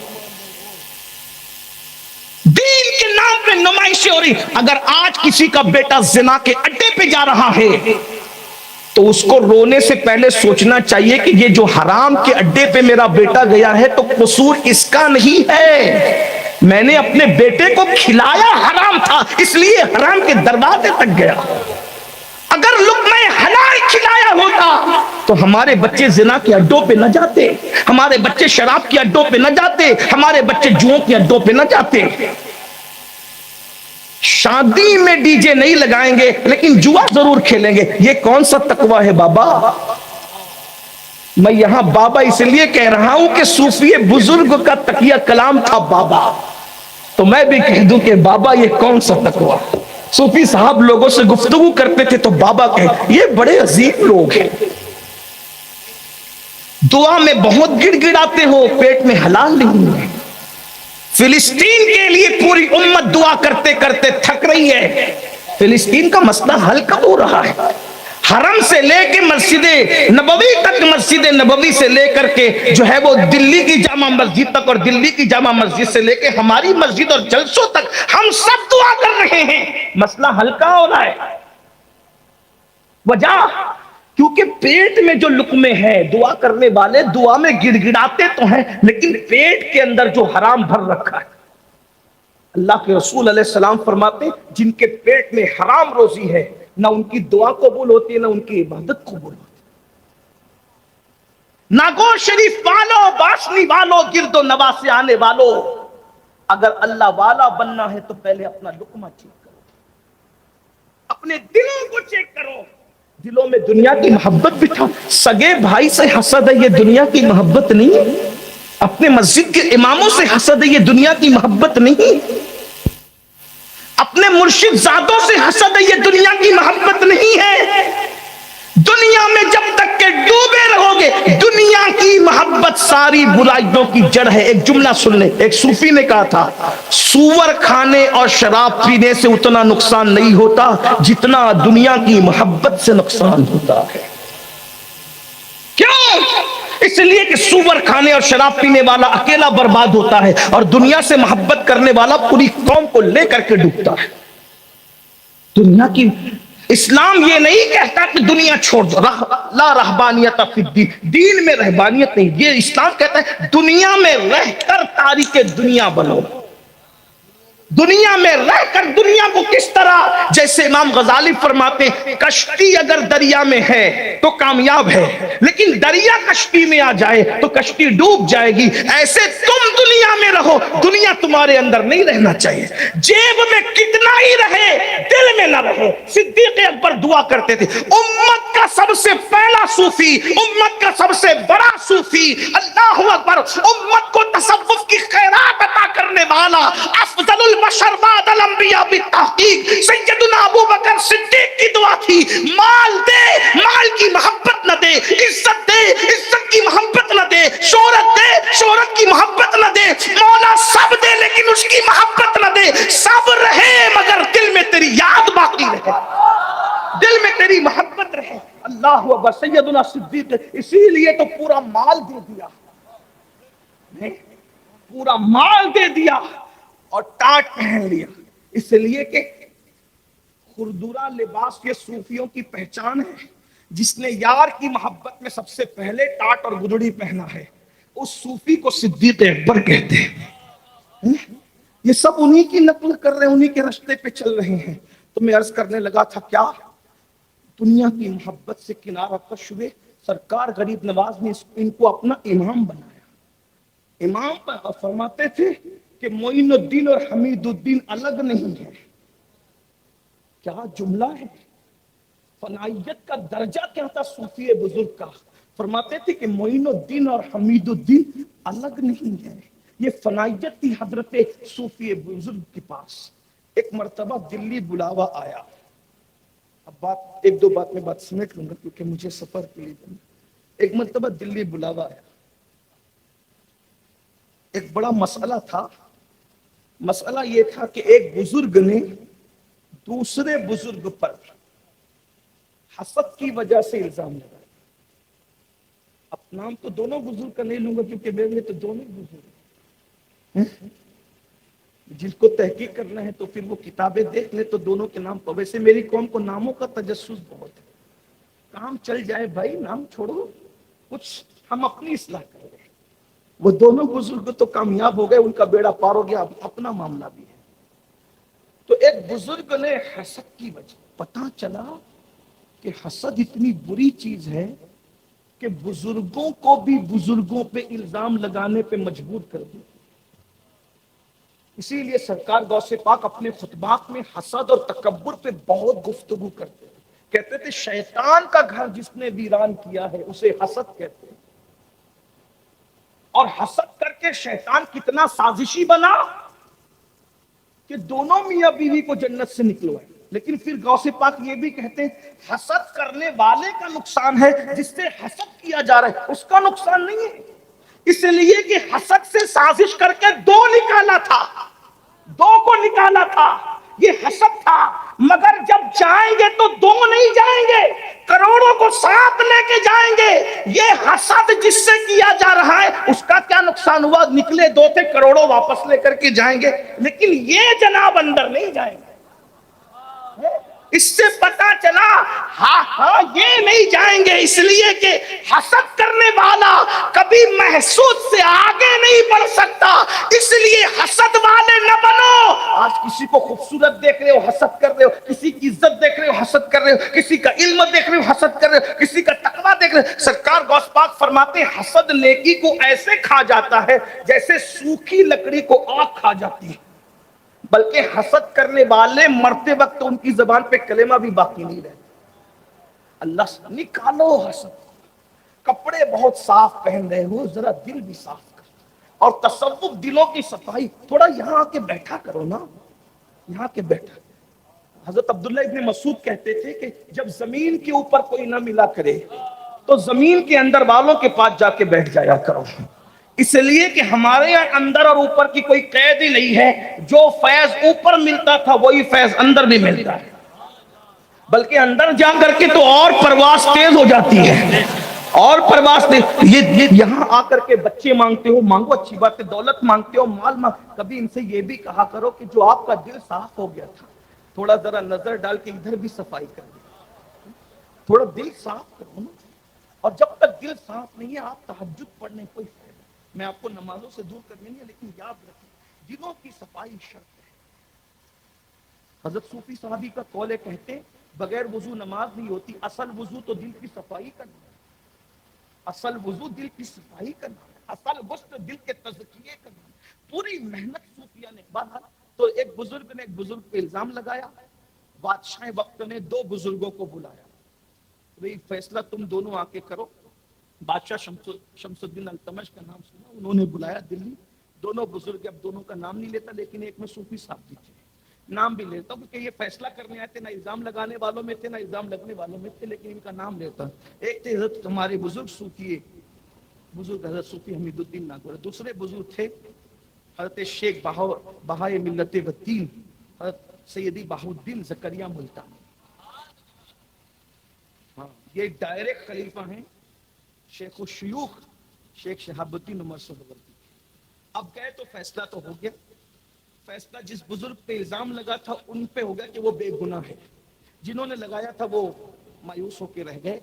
دین کے نام پہ نمائشیں ہو رہی۔ اگر آج کسی کا بیٹا زنا کے اڈے پہ جا رہا ہے تو اس کو رونے سے پہلے سوچنا چاہیے کہ یہ جو حرام کے اڈے پہ میرا بیٹا گیا ہے تو قصور اس کا نہیں ہے، میں نے اپنے بیٹے کو کھلایا حرام تھا اس لیے حرام کے دروازے تک گیا۔ اگر لقمہ حلال کھلایا ہوتا تو ہمارے بچے زنا کے اڈوں پہ نہ جاتے، ہمارے بچے شراب کے اڈوں پہ نہ جاتے، ہمارے بچے جوؤں کے اڈوں پہ نہ جاتے۔ شادی میں ڈی جے نہیں لگائیں گے لیکن جوا ضرور کھیلیں گے، یہ کون سا تقوی ہے بابا؟ میں یہاں بابا اس لیے کہہ رہا ہوں کہ صوفی بزرگ کا تقیہ کلام تھا بابا، تو میں بھی کہہ دوں کہ بابا یہ کون سا تقوی؟ صوفی صاحب لوگوں سے گفتگو کرتے تھے تو بابا کہے یہ بڑے عظیم لوگ ہیں، دعا میں بہت گڑ گڑاتے ہو، پیٹ میں حلال نہیں ہے۔ فلسطین کے لیے پوری امت دعا کرتے کرتے تھک رہی ہے، فلسطین کا مسئلہ حل کب ہو رہا ہے؟ حرم سے لے کے مسجد نبوی تک، مسجد نبوی سے لے کر کے جو ہے وہ دلی کی جامع مسجد تک، اور دلی کی جامع مسجد سے لے کے ہماری مسجد اور جلسوں تک ہم سب دعا کر رہے ہیں، مسئلہ حل کہاں ہو رہا ہے؟ وجہ کیونکہ پیٹ میں جو لقمے ہیں، دعا کرنے والے دعا میں گڑ گڑاتے تو ہیں لیکن پیٹ کے اندر جو حرام بھر رکھا ہے۔ اللہ کے رسول علیہ السلام فرماتے ہیں جن کے پیٹ میں حرام روزی ہے نہ ان کی دعا قبول ہوتی ہے نہ ان کی عبادت قبول ہوتی ہے۔ ناگو شریف والو، باشنی والو، گرد و نواح سے آنے والو، اگر اللہ والا بننا ہے تو پہلے اپنا لقمہ چیک کرو، اپنے دلوں کو چیک کرو، دلوں میں دنیا کی محبت بٹھا۔ سگے بھائی سے حسد ہے، یہ دنیا کی محبت نہیں۔ اپنے مسجد کے اماموں سے حسد ہے، یہ دنیا کی محبت نہیں۔ اپنے مرشد زادوں سے حسد ہے، یہ دنیا کی محبت نہیں ہے۔ دنیا میں جب تک کہ ڈوبے رہو گے، دنیا کی محبت ساری برائیوں کی جڑ ہے۔ ایک جملہ سن لیں، ایک صوفی نے کہا تھا سور کھانے اور شراب پینے سے اتنا نقصان نہیں ہوتا جتنا دنیا کی محبت سے نقصان ہوتا ہے۔ کیوں؟ اس لیے کہ سور کھانے اور شراب پینے والا اکیلا برباد ہوتا ہے اور دنیا سے محبت کرنے والا پوری قوم کو لے کر کے ڈوبتا ہے۔ دنیا کی اسلام یہ نہیں کہتا کہ دنیا چھوڑ دو، لا رہبانیت فی الدین، دین میں رہبانیت نہیں، یہ اسلام کہتا ہے دنیا میں رہ کر تاریخ دنیا بنو۔ دنیا میں رہ کر دنیا کو کس طرح، جیسے امام غزالی فرماتے ہیں کشتی اگر دریا میں ہے تو کامیاب ہے لیکن دریا کشتی میں آ جائے تو کشتی ڈوب جائے گی۔ ایسے تم دنیا میں رہو، دنیا تمہارے اندر نہیں رہنا چاہیے۔ جیب میں کتنا ہی رہے دل میں نہ رہے۔ صدیق اکبر دعا کرتے تھے امت کا سب سے پہلا صوفی، امت کا سب سے بڑا صوفی، اللہ اکبر، امت کو تصوف کی خیرات عطا کرنے والا، افضل البشر بعد الانبیاء بالتحقیق سیدنا ابو بکر صدیق کی دعا تھی مال دے، مال کی محبت نہ دے، عزت دے، عزت کی محبت نہ دے، شہرت دے، شہرت کی محبت نہ دے، مولا سب دے لیکن اس کی محبت نہ دے، سب رہے مگر دل میں تیری یاد باقی رہے، دل میں تیری محبت رہے۔ اللہ اکبر، سیدنا صدیق اسی لیے تو پورا مال دے دیا، پورا مال دے دیا اور ٹاٹ پہن لیا، اس لیے کہ خردورہ لباس یہ صوفیوں کی پہچان ہے۔ جس نے یار کی محبت میں سب سے پہلے ٹاٹ اور گدڑی پہنا ہے اس صوفی کو صدیق اکبر کہتے ہیں۔ یہ سب انہی کی نقل کر رہے ہیں، انہی کے رشتے پہ چل رہے ہیں۔ تو میں عرض کرنے لگا تھا کیا دنیا کی محبت سے کنارہ کش ہوئے، سرکار غریب نواز نے ان کو اپنا امام بنایا۔ امام فرماتے تھے کہ معین الدین اور حمید الدین الگ نہیں ہے، کیا جملہ ہے! فنائیت کا درجہ کیا تھا صوفی بزرگ کا! فرماتے تھے کہ معین الدین اور حمید الدین الگ نہیں ہے، یہ فنائیت تھی حضرت صوفی بزرگ کے پاس۔ ایک مرتبہ دلی بلاوا آیا، اب بات ایک دو بات میں بات سمیٹ لوں گا کیونکہ مجھے سفر کے لیے جانا۔ ایک مرتبہ دلی بلاوا آیا، ایک بڑا مسئلہ تھا۔ مسئلہ یہ تھا کہ ایک بزرگ نے دوسرے بزرگ پر حسد کی وجہ سے الزام لگایا۔ اب نام تو دونوں بزرگ کا نہیں لوں گا کیونکہ میرے لیے تو دونوں بزرگ ہیں۔ جن کو تحقیق کرنا ہے تو پھر وہ کتابیں دیکھ لے تو دونوں کے نام پر۔ ویسے میری قوم کو ناموں کا تجسس بہت ہے، کام چل جائے بھائی، نام چھوڑو، کچھ ہم اپنی اصلاح کر رہے ہیں۔ وہ دونوں بزرگ تو کامیاب ہو گئے، ان کا بیڑا پار ہو گیا، اب اپنا معاملہ بھی ہے۔ تو ایک بزرگ نے حسد کی وجہ، پتہ چلا کہ حسد اتنی بری چیز ہے کہ بزرگوں کو بھی بزرگوں پہ الزام لگانے پہ مجبور کر دیا۔ اسی لیے سرکار غوث پاک اپنے خطبات میں حسد اور تکبر پہ بہت گفتگو کرتے ہیں۔ کہتے تھے شیطان کا گھر جس نے ویران کیا ہے اسے حسد کہتے ہیں۔ اور حسد کر کے شیطان کتنا سازشی بنا کہ دونوں میاں بیوی کو جنت سے نکلوائے۔ لیکن پھر غوث پاک یہ بھی کہتے ہیں حسد کرنے والے کا نقصان ہے، جس سے حسد کیا جا رہا ہے اس کا نقصان نہیں ہے، اس لیے کہ حسد سے سازش کر کے دو نکالا تھا، دو کو نکالا تھا، یہ حسد تھا۔ مگر جب جائیں گے تو دو نہیں جائیں گے، کروڑوں کو ساتھ لے کے جائیں گے۔ یہ حسد جس سے کیا جا رہا ہے اس کا کیا نقصان ہوا؟ نکلے دو تھے، کروڑوں واپس لے کر کے جائیں گے، لیکن یہ جناب اندر نہیں جائیں گے۔ اس سے پتا چلا ہاں یہ نہیں جائیں گے، اس لیے کہ حسد کرنے والا کبھی محسود سے آگے نہیں بڑھ سکتا، اس لیے حسد والے نہ بنو۔ آج کسی کو خوبصورت دیکھ رہے ہو حسد کر رہے ہو، کسی کی عزت دیکھ رہے ہو حسد کر رہے ہو، کسی کا علم دیکھ رہے ہو حسد کر رہے ہو، کسی کا تقویٰ دیکھ رہے ہو۔ سرکار غوث پاک فرماتے ہیں حسد نیکی کو ایسے کھا جاتا ہے جیسے سوکھی لکڑی کو آگ کھا جاتی ہے، بلکہ حسد کرنے والے مرتے وقت ان کی زبان پہ کلمہ بھی باقی نہیں رہتا۔ اللہ سے نکالو حسد۔ کپڑے بہت صاف پہن رہے ہو، ذرا دل بھی صاف کر، اور تصوف دلوں کی صفائی، تھوڑا یہاں آ کے بیٹھا کرو نا، یہاں کے بیٹھا۔ حضرت عبداللہ ابن مسعود کہتے تھے کہ جب زمین کے اوپر کوئی نہ ملا کرے تو زمین کے اندر والوں کے پاس جا کے بیٹھ جایا کرو، اس لیے کہ ہمارے یہاں اندر اور اوپر کی کوئی قید ہی نہیں ہے، جو فیض اوپر ملتا تھا وہی فیض اندر بھی ملتا ہے، بلکہ اندر جا کر کے تو اور پرواز تیز ہو جاتی ہے، اور پرواز تیز۔ یہ یہاں آ کر کے بچے مانگتے ہو، مانگو، اچھی بات ہے، دولت مانگتے ہو، مال مانگ، کبھی ان سے یہ بھی کہا کرو کہ جو آپ کا دل صاف ہو گیا تھا تھوڑا ذرا نظر ڈال کے ادھر بھی صفائی کر دو، تھوڑا دل صاف کرو نا۔ اور جب تک دل صاف نہیں ہے آپ تہجد پڑھنے کوئی فائدہ۔ میں آپ کو نمازوں سے دور کرنے نہیں ہے، لیکن یاد رکھیں دلوں کی صفائی شرط ہے۔ حضرت صوفی صحابی کا قول ہے، کہتے بغیر وضو نماز نہیں ہوتی، اصل وضو تو دل کی صفائی کرنا ہے، اصل وضو دل کی صفائی کرنا ہے، اصل غسل دل کے تزکیے کرنا ہے۔ پوری محنت صوفیہ نے بڑھا تو ایک بزرگ نے ایک بزرگ پہ الزام لگایا، بادشاہ وقت نے دو بزرگوں کو بلایا، بھئی فیصلہ تم دونوں آ کے کرو۔ بادشاہ شمس الدین التمش کا نام سنا، انہوں نے بلایا دلی، دونوں بزرگ، اب دونوں کا نام نہیں لیتا لیکن ایک میں صوفی صاحب بھی تھے، نام بھی لیتا ہوں کیونکہ یہ فیصلہ کرنے آئے تھے، نہ الزام لگانے والوں میں تھے نہ الزام لگنے والوں میں تھے، لیکن ان کا نام لیتا ہوں۔ ایک تھے حضرت ہمارے بزرگ صوفی بزرگ حضرت صوفی حمید الدین ناگور، دوسرے بزرگ تھے حضرت شیخ بہائے ملت وطین حضرت سیدی بہاؤالدین زکریا ملتانی۔ ہاں یہ ڈائریکٹ خلیفہ ہیں شیخ الشیوخ شیخ شہاب الدین عمر سہروردی۔ اب گئے تو فیصلہ تو ہو گیا، فیصلہ جس بزرگ پہ الزام لگا تھا ان پہ ہو گیا کہ وہ بے گناہ ہے، جنہوں نے لگایا تھا وہ مایوس ہو کے رہ گئے۔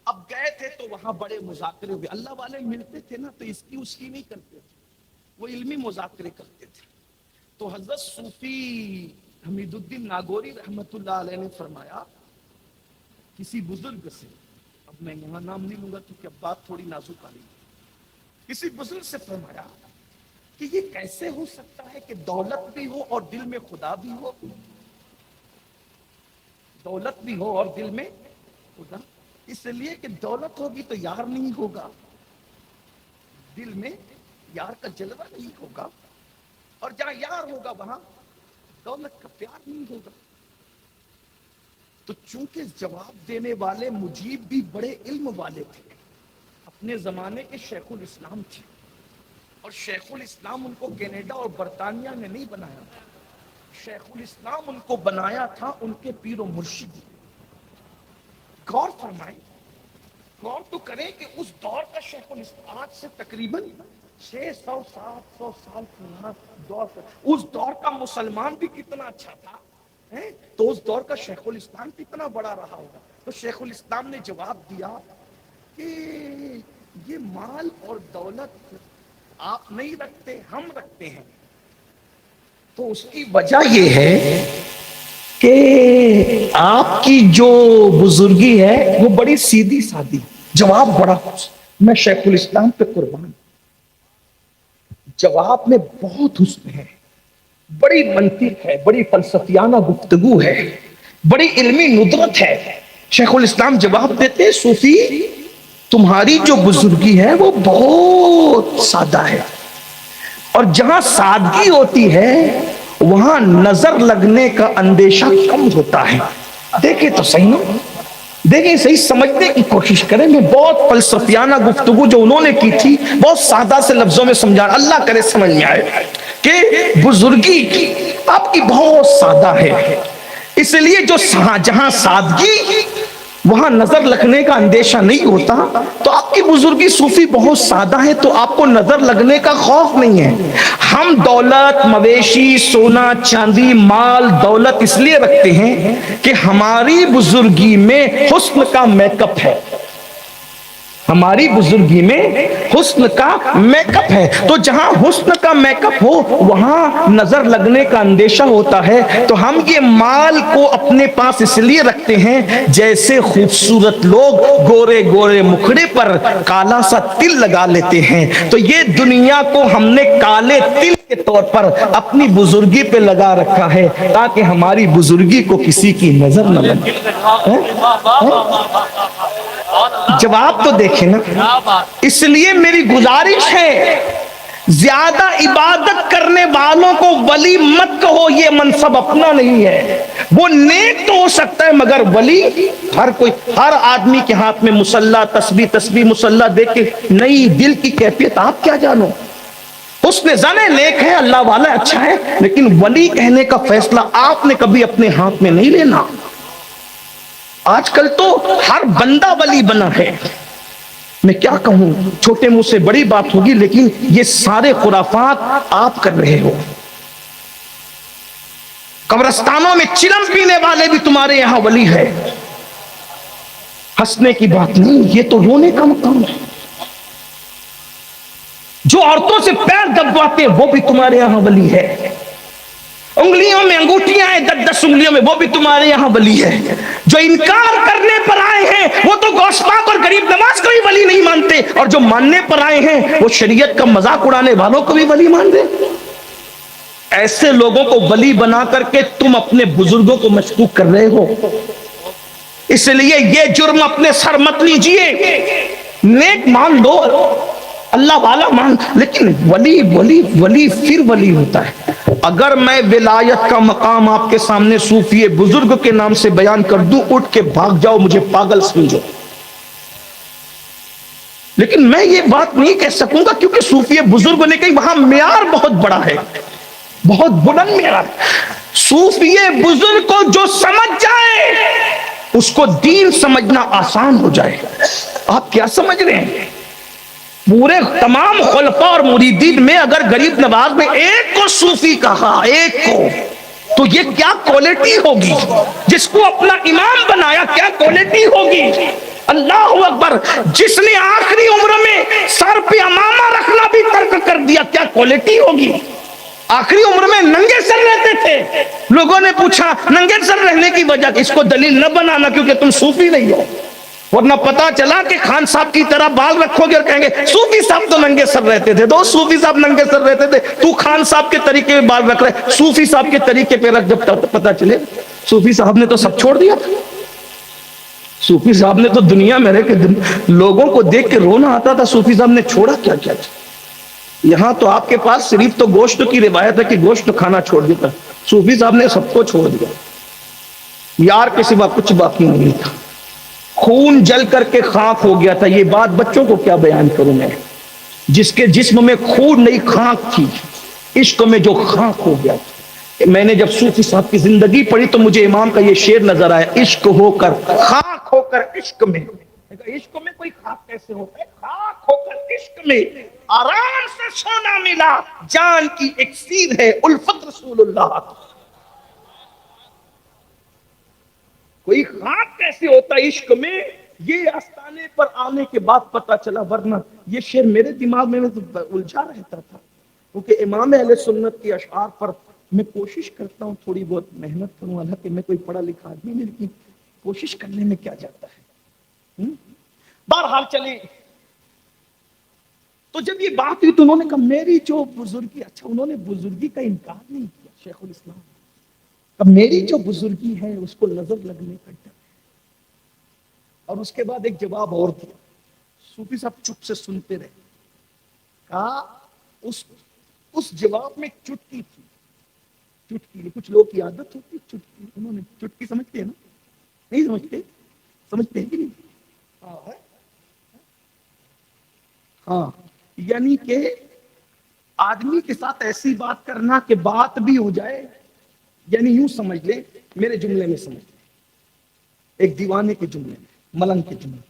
اب گئے تھے تو وہاں بڑے مذاکرے ہوئے، اللہ والے ملتے تھے نا تو اس کی نہیں کرتے تھے، وہ علمی مذاکرے کرتے تھے۔ تو حضرت صوفی حمید الدین ناگوری رحمت اللہ علیہ نے فرمایا کسی بزرگ سے، اب میں یہاں نام نہیں لوں گا کیونکہ اب بات تھوڑی نازک آ رہی ہے، کسی بزرگ سے فرمایا کہ یہ کیسے ہو سکتا ہے کہ دولت بھی ہو اور دل میں خدا بھی ہو؟ دولت بھی ہو اور دل میں خدا، اس لیے کہ دولت ہوگی تو یار نہیں ہوگا، دل میں یار کا جلوہ نہیں ہوگا، اور جہاں یار ہوگا وہاں دولت کا پیار نہیں ہوگا۔ تو چونکہ جواب دینے والے مجیب بھی بڑے علم والے تھے، اپنے زمانے کے شیخ الاسلام تھے، اور شیخ الاسلام ان کو کینیڈا اور برطانیہ نے نہیں بنایا تھا، شیخ الاسلام ان کو بنایا تھا ان کے پیر و مرشد۔ غور فرمائیں، غور تو کریں کہ اس دور کا شیخ الاسلام آج سے تقریباً 600-700 سال پرانا دور کا، اس دور کا مسلمان بھی کتنا اچھا تھا، تو اس دور کا شیخ الاسلام کتنا بڑا رہا ہوگا۔ تو شیخ الاسلام نے جواب دیا کہ یہ مال اور دولت آپ نہیں رکھتے، ہم رکھتے ہیں۔ تو اس کی وجہ یہ ہے کہ آپ کی جو بزرگی ہے وہ بڑی سیدھی سادی، جواب بڑا حسن، میں شیخ الاسلام پہ قربان، جواب میں بہت حسن ہے، بڑی منطق ہے، بڑی فلسفیانہ گفتگو ہے، بڑی علمی ندرت ہے۔ شیخ الاسلام جواب دیتے ہیں صوفی تمہاری جو بزرگی ہے وہ بہت سادہ ہے، اور جہاں سادگی ہوتی ہے وہاں نظر لگنے کا اندیشہ کم ہوتا ہے۔ دیکھیں تو صحیح نا، دیکھیں صحیح، سمجھنے کی کوشش کریں۔ میں بہت فلسفیانہ گفتگو جو انہوں نے کی تھی بہت سادہ سے لفظوں میں سمجھا، اللہ کرے سمجھ میں آئے کہ بزرگی آپ کی بہت سادہ ہے، اس لیے جو جہاں سادگی وہاں نظر لگنے کا اندیشہ نہیں ہوتا، تو آپ کی بزرگی صوفی بہت سادہ ہے تو آپ کو نظر لگنے کا خوف نہیں ہے۔ ہم دولت، مویشی، سونا چاندی، مال دولت اس لیے رکھتے ہیں کہ ہماری بزرگی میں حسن کا میک اپ ہے، ہماری بزرگی میں حسن کا میک اپ ہے، تو جہاں حسن کا میک اپ ہو وہاں نظر لگنے کا اندیشہ ہوتا ہے۔ تو ہم یہ مال کو اپنے پاس اس لیے رکھتے ہیں جیسے خوبصورت لوگ گورے گورے مکھڑے پر کالا سا تل لگا لیتے ہیں، تو یہ دنیا کو ہم نے کالے تل کے طور پر اپنی بزرگی پہ لگا رکھا ہے تاکہ ہماری بزرگی کو کسی کی نظر نہ لگے۔ جواب تو دیکھیں نا، اس لیے میری گزارش ہے زیادہ عبادت کرنے والوں کو ولی مت کہو، یہ منصب اپنا نہیں ہے۔ وہ نیک تو ہو سکتا ہے مگر ولی ہر کوئی، ہر آدمی کے ہاتھ میں مصلی، تسبیح مصلی دیکھ کے نئی دل کی کیفیت آپ کیا جانو۔ اس نے زن نیک ہے، اللہ والا اچھا ہے، لیکن ولی کہنے کا فیصلہ آپ نے کبھی اپنے ہاتھ میں نہیں لینا۔ آج کل تو ہر بندہ ولی بنا ہے، میں کیا کہوں، چھوٹے منہ سے بڑی بات ہوگی، لیکن یہ سارے خرافات آپ کر رہے ہو۔ قبرستانوں میں چلم پینے والے بھی تمہارے یہاں ولی ہے، ہنسنے کی بات نہیں، یہ تو رونے کا مقام ہے۔ جو عورتوں سے پیر دبواتے ہیں وہ بھی تمہارے یہاں ولی ہے، انگلیوں میں انگوٹھیاں ہیں 10 انگلیوں میں، وہ بھی تمہارے یہاں ولی ہے۔ جو انکار کرنے پر آئے ہیں وہ تو گوشت پاک اور غریب نواز کو بھی ولی نہیں مانتے، اور جو ماننے پر آئے ہیں وہ شریعت کا مذاق اڑانے والوں کو بھی ولی مان دے۔ ایسے لوگوں کو ولی بنا کر کے تم اپنے بزرگوں کو مشکوک کر رہے ہو، اس لیے یہ جرم اپنے سر مت لیجئے۔ نیک مان دو، اللہ والا مان، لیکن ولی ولی ولی پھر ولی ہوتا ہے۔ اگر میں ولایت کا مقام آپ کے سامنے صوفی بزرگ کے نام سے بیان کر دوں، اٹھ کے بھاگ جاؤ، مجھے پاگل سمجھو، لیکن میں یہ بات نہیں کہہ سکوں گا کیونکہ صوفی بزرگ نے کہی وہاں معیار بہت بڑا ہے، بہت بلند معیار۔ صوفی بزرگ کو جو سمجھ جائے اس کو دین سمجھنا آسان ہو جائے۔ آپ کیا سمجھ رہے ہیں؟ پورے تمام خلفاء اور مریدین میں اگر غریب نواز میں ایک کو صوفی کہا، ایک کو، تو یہ کیا کوالٹی ہوگی؟ جس کو اپنا امام بنایا کیا کوالٹی ہوگی؟ اللہ اکبر! جس نے آخری عمر میں سر پہ امامہ رکھنا بھی ترک کر دیا کیا کوالٹی ہوگی؟ آخری عمر میں ننگے سر رہتے تھے، لوگوں نے پوچھا ننگے سر رہنے کی وجہ، اس کو دلیل نہ بنانا کیونکہ تم صوفی نہیں ہو۔ ورنہ پتا چلا کہ خان صاحب کی طرح بال رکھو گے اور کہیں گے صوفی صاحب تو ننگے سر رہتے تھے. دو صوفی صاحب ننگے سر رہتے تھے, تو خان صاحب کے طریقے میں بال رکھ رہے, صوفی صاحب کے طریقے پہ رکھ. جب پتا چلے صوفی صاحب نے تو سب چھوڑ دیا تھا. صوفی صاحب نے تو دنیا میں رہ کے لوگوں کو دیکھ کے رونا آتا تھا. صوفی صاحب نے چھوڑا کیا کیا تھا. یہاں تو آپ کے پاس صرف تو گوشت کی روایت ہے کہ گوشت کھانا چھوڑ دیتا. صوفی صاحب نے سب کو چھوڑ دیا, یار کے سوا کچھ باقی نہیں تھا. خون جل کر کے خاک ہو گیا تھا. یہ بات بچوں کو کیا بیان کروں میں, جس کے جسم میں خون نہیں خاک تھی, عشق میں جو خاک ہو گیا تھا. میں نے جب صوفی صاحب کی زندگی پڑھی تو مجھے امام کا یہ شعر نظر آیا, عشق ہو کر خاک ہو کر عشق میں. عشق میں کوئی خاک کیسے ہوتا ہے؟ خاک ہو کر عشق میں آرام سے سونا ملا, جان کی اکسیر ہے الفت رسول اللہ. کوئی خاک کیسے ہوتا ہے عشق میں؟ یہ آستانے پر آنے کے بعد پتا چلا, ورنہ یہ شعر میرے دماغ میں تو الجھا رہتا تھا. کیونکہ امام اہل سنت کے اشعار پر میں کوشش کرتا ہوں تھوڑی بہت محنت کروں. حالانکہ میں کوئی پڑھا لکھا آدمی نہیں, لیکن کوشش کرنے میں کیا جاتا ہے. بہرحال چلے, تو جب یہ بات ہوئی تو انہوں نے کہا میری جو بزرگی, اچھا انہوں نے بزرگی کا انکار نہیں کیا شیخ الاسلام, اب میری جو بزرگی ہے اس کو نظر لگنے کا ڈر. اور اس کے بعد ایک جواب اور دیا. صوفی صاحب چپ سے سنتے رہے. کہا اس جواب میں چٹکی تھی. چٹکی, کچھ لوگ کی عادت ہوتی ہے چٹکی. انہوں نے چٹکی سمجھتے ہیں نا, نہیں سمجھتے؟ سمجھتے ہیں کہ نہیں؟ ہاں, یعنی کہ آدمی کے ساتھ ایسی بات کرنا کہ بات بھی ہو جائے, یعنی یوں سمجھ لے, میرے جملے میں سمجھ لے, ایک دیوانے کے جملے میں, ملنگ کے جملے,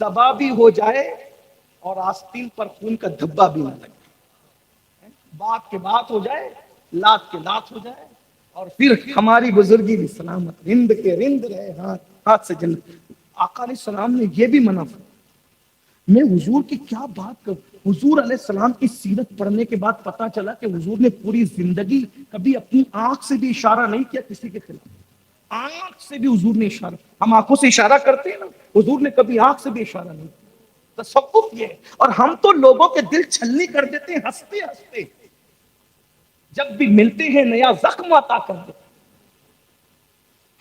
زبا بھی ہو جائے اور آستین پر خون کا دھبا بھی نہ لگے. بات کے بات ہو جائے, لات کے لات ہو جائے, اور پھر ہماری بزرگی بھی سلامت, رند کے رند رہے, ہاتھ سے جنت. آقا علیہ السلام نے یہ بھی منع فرمایا. میں حضور کی کیا بات کروں. حضور علیہ السلام کی سیرت پڑھنے کے بعد پتا چلا کہ حضور نے پوری زندگی کبھی اپنی آنکھ سے بھی اشارہ نہیں کیا کسی کے خلاف. آنکھ سے بھی حضور نے اشارہ, ہم آنکھوں سے اشارہ کرتے ہیں نا, حضور نے کبھی آنکھ سے بھی اشارہ نہیں کیا. تصوف یہ ہے. اور ہم تو لوگوں کے دل چھلنی کر دیتے ہیں ہنستے ہنستے, جب بھی ملتے ہیں نیا زخم عطا کر دیتے,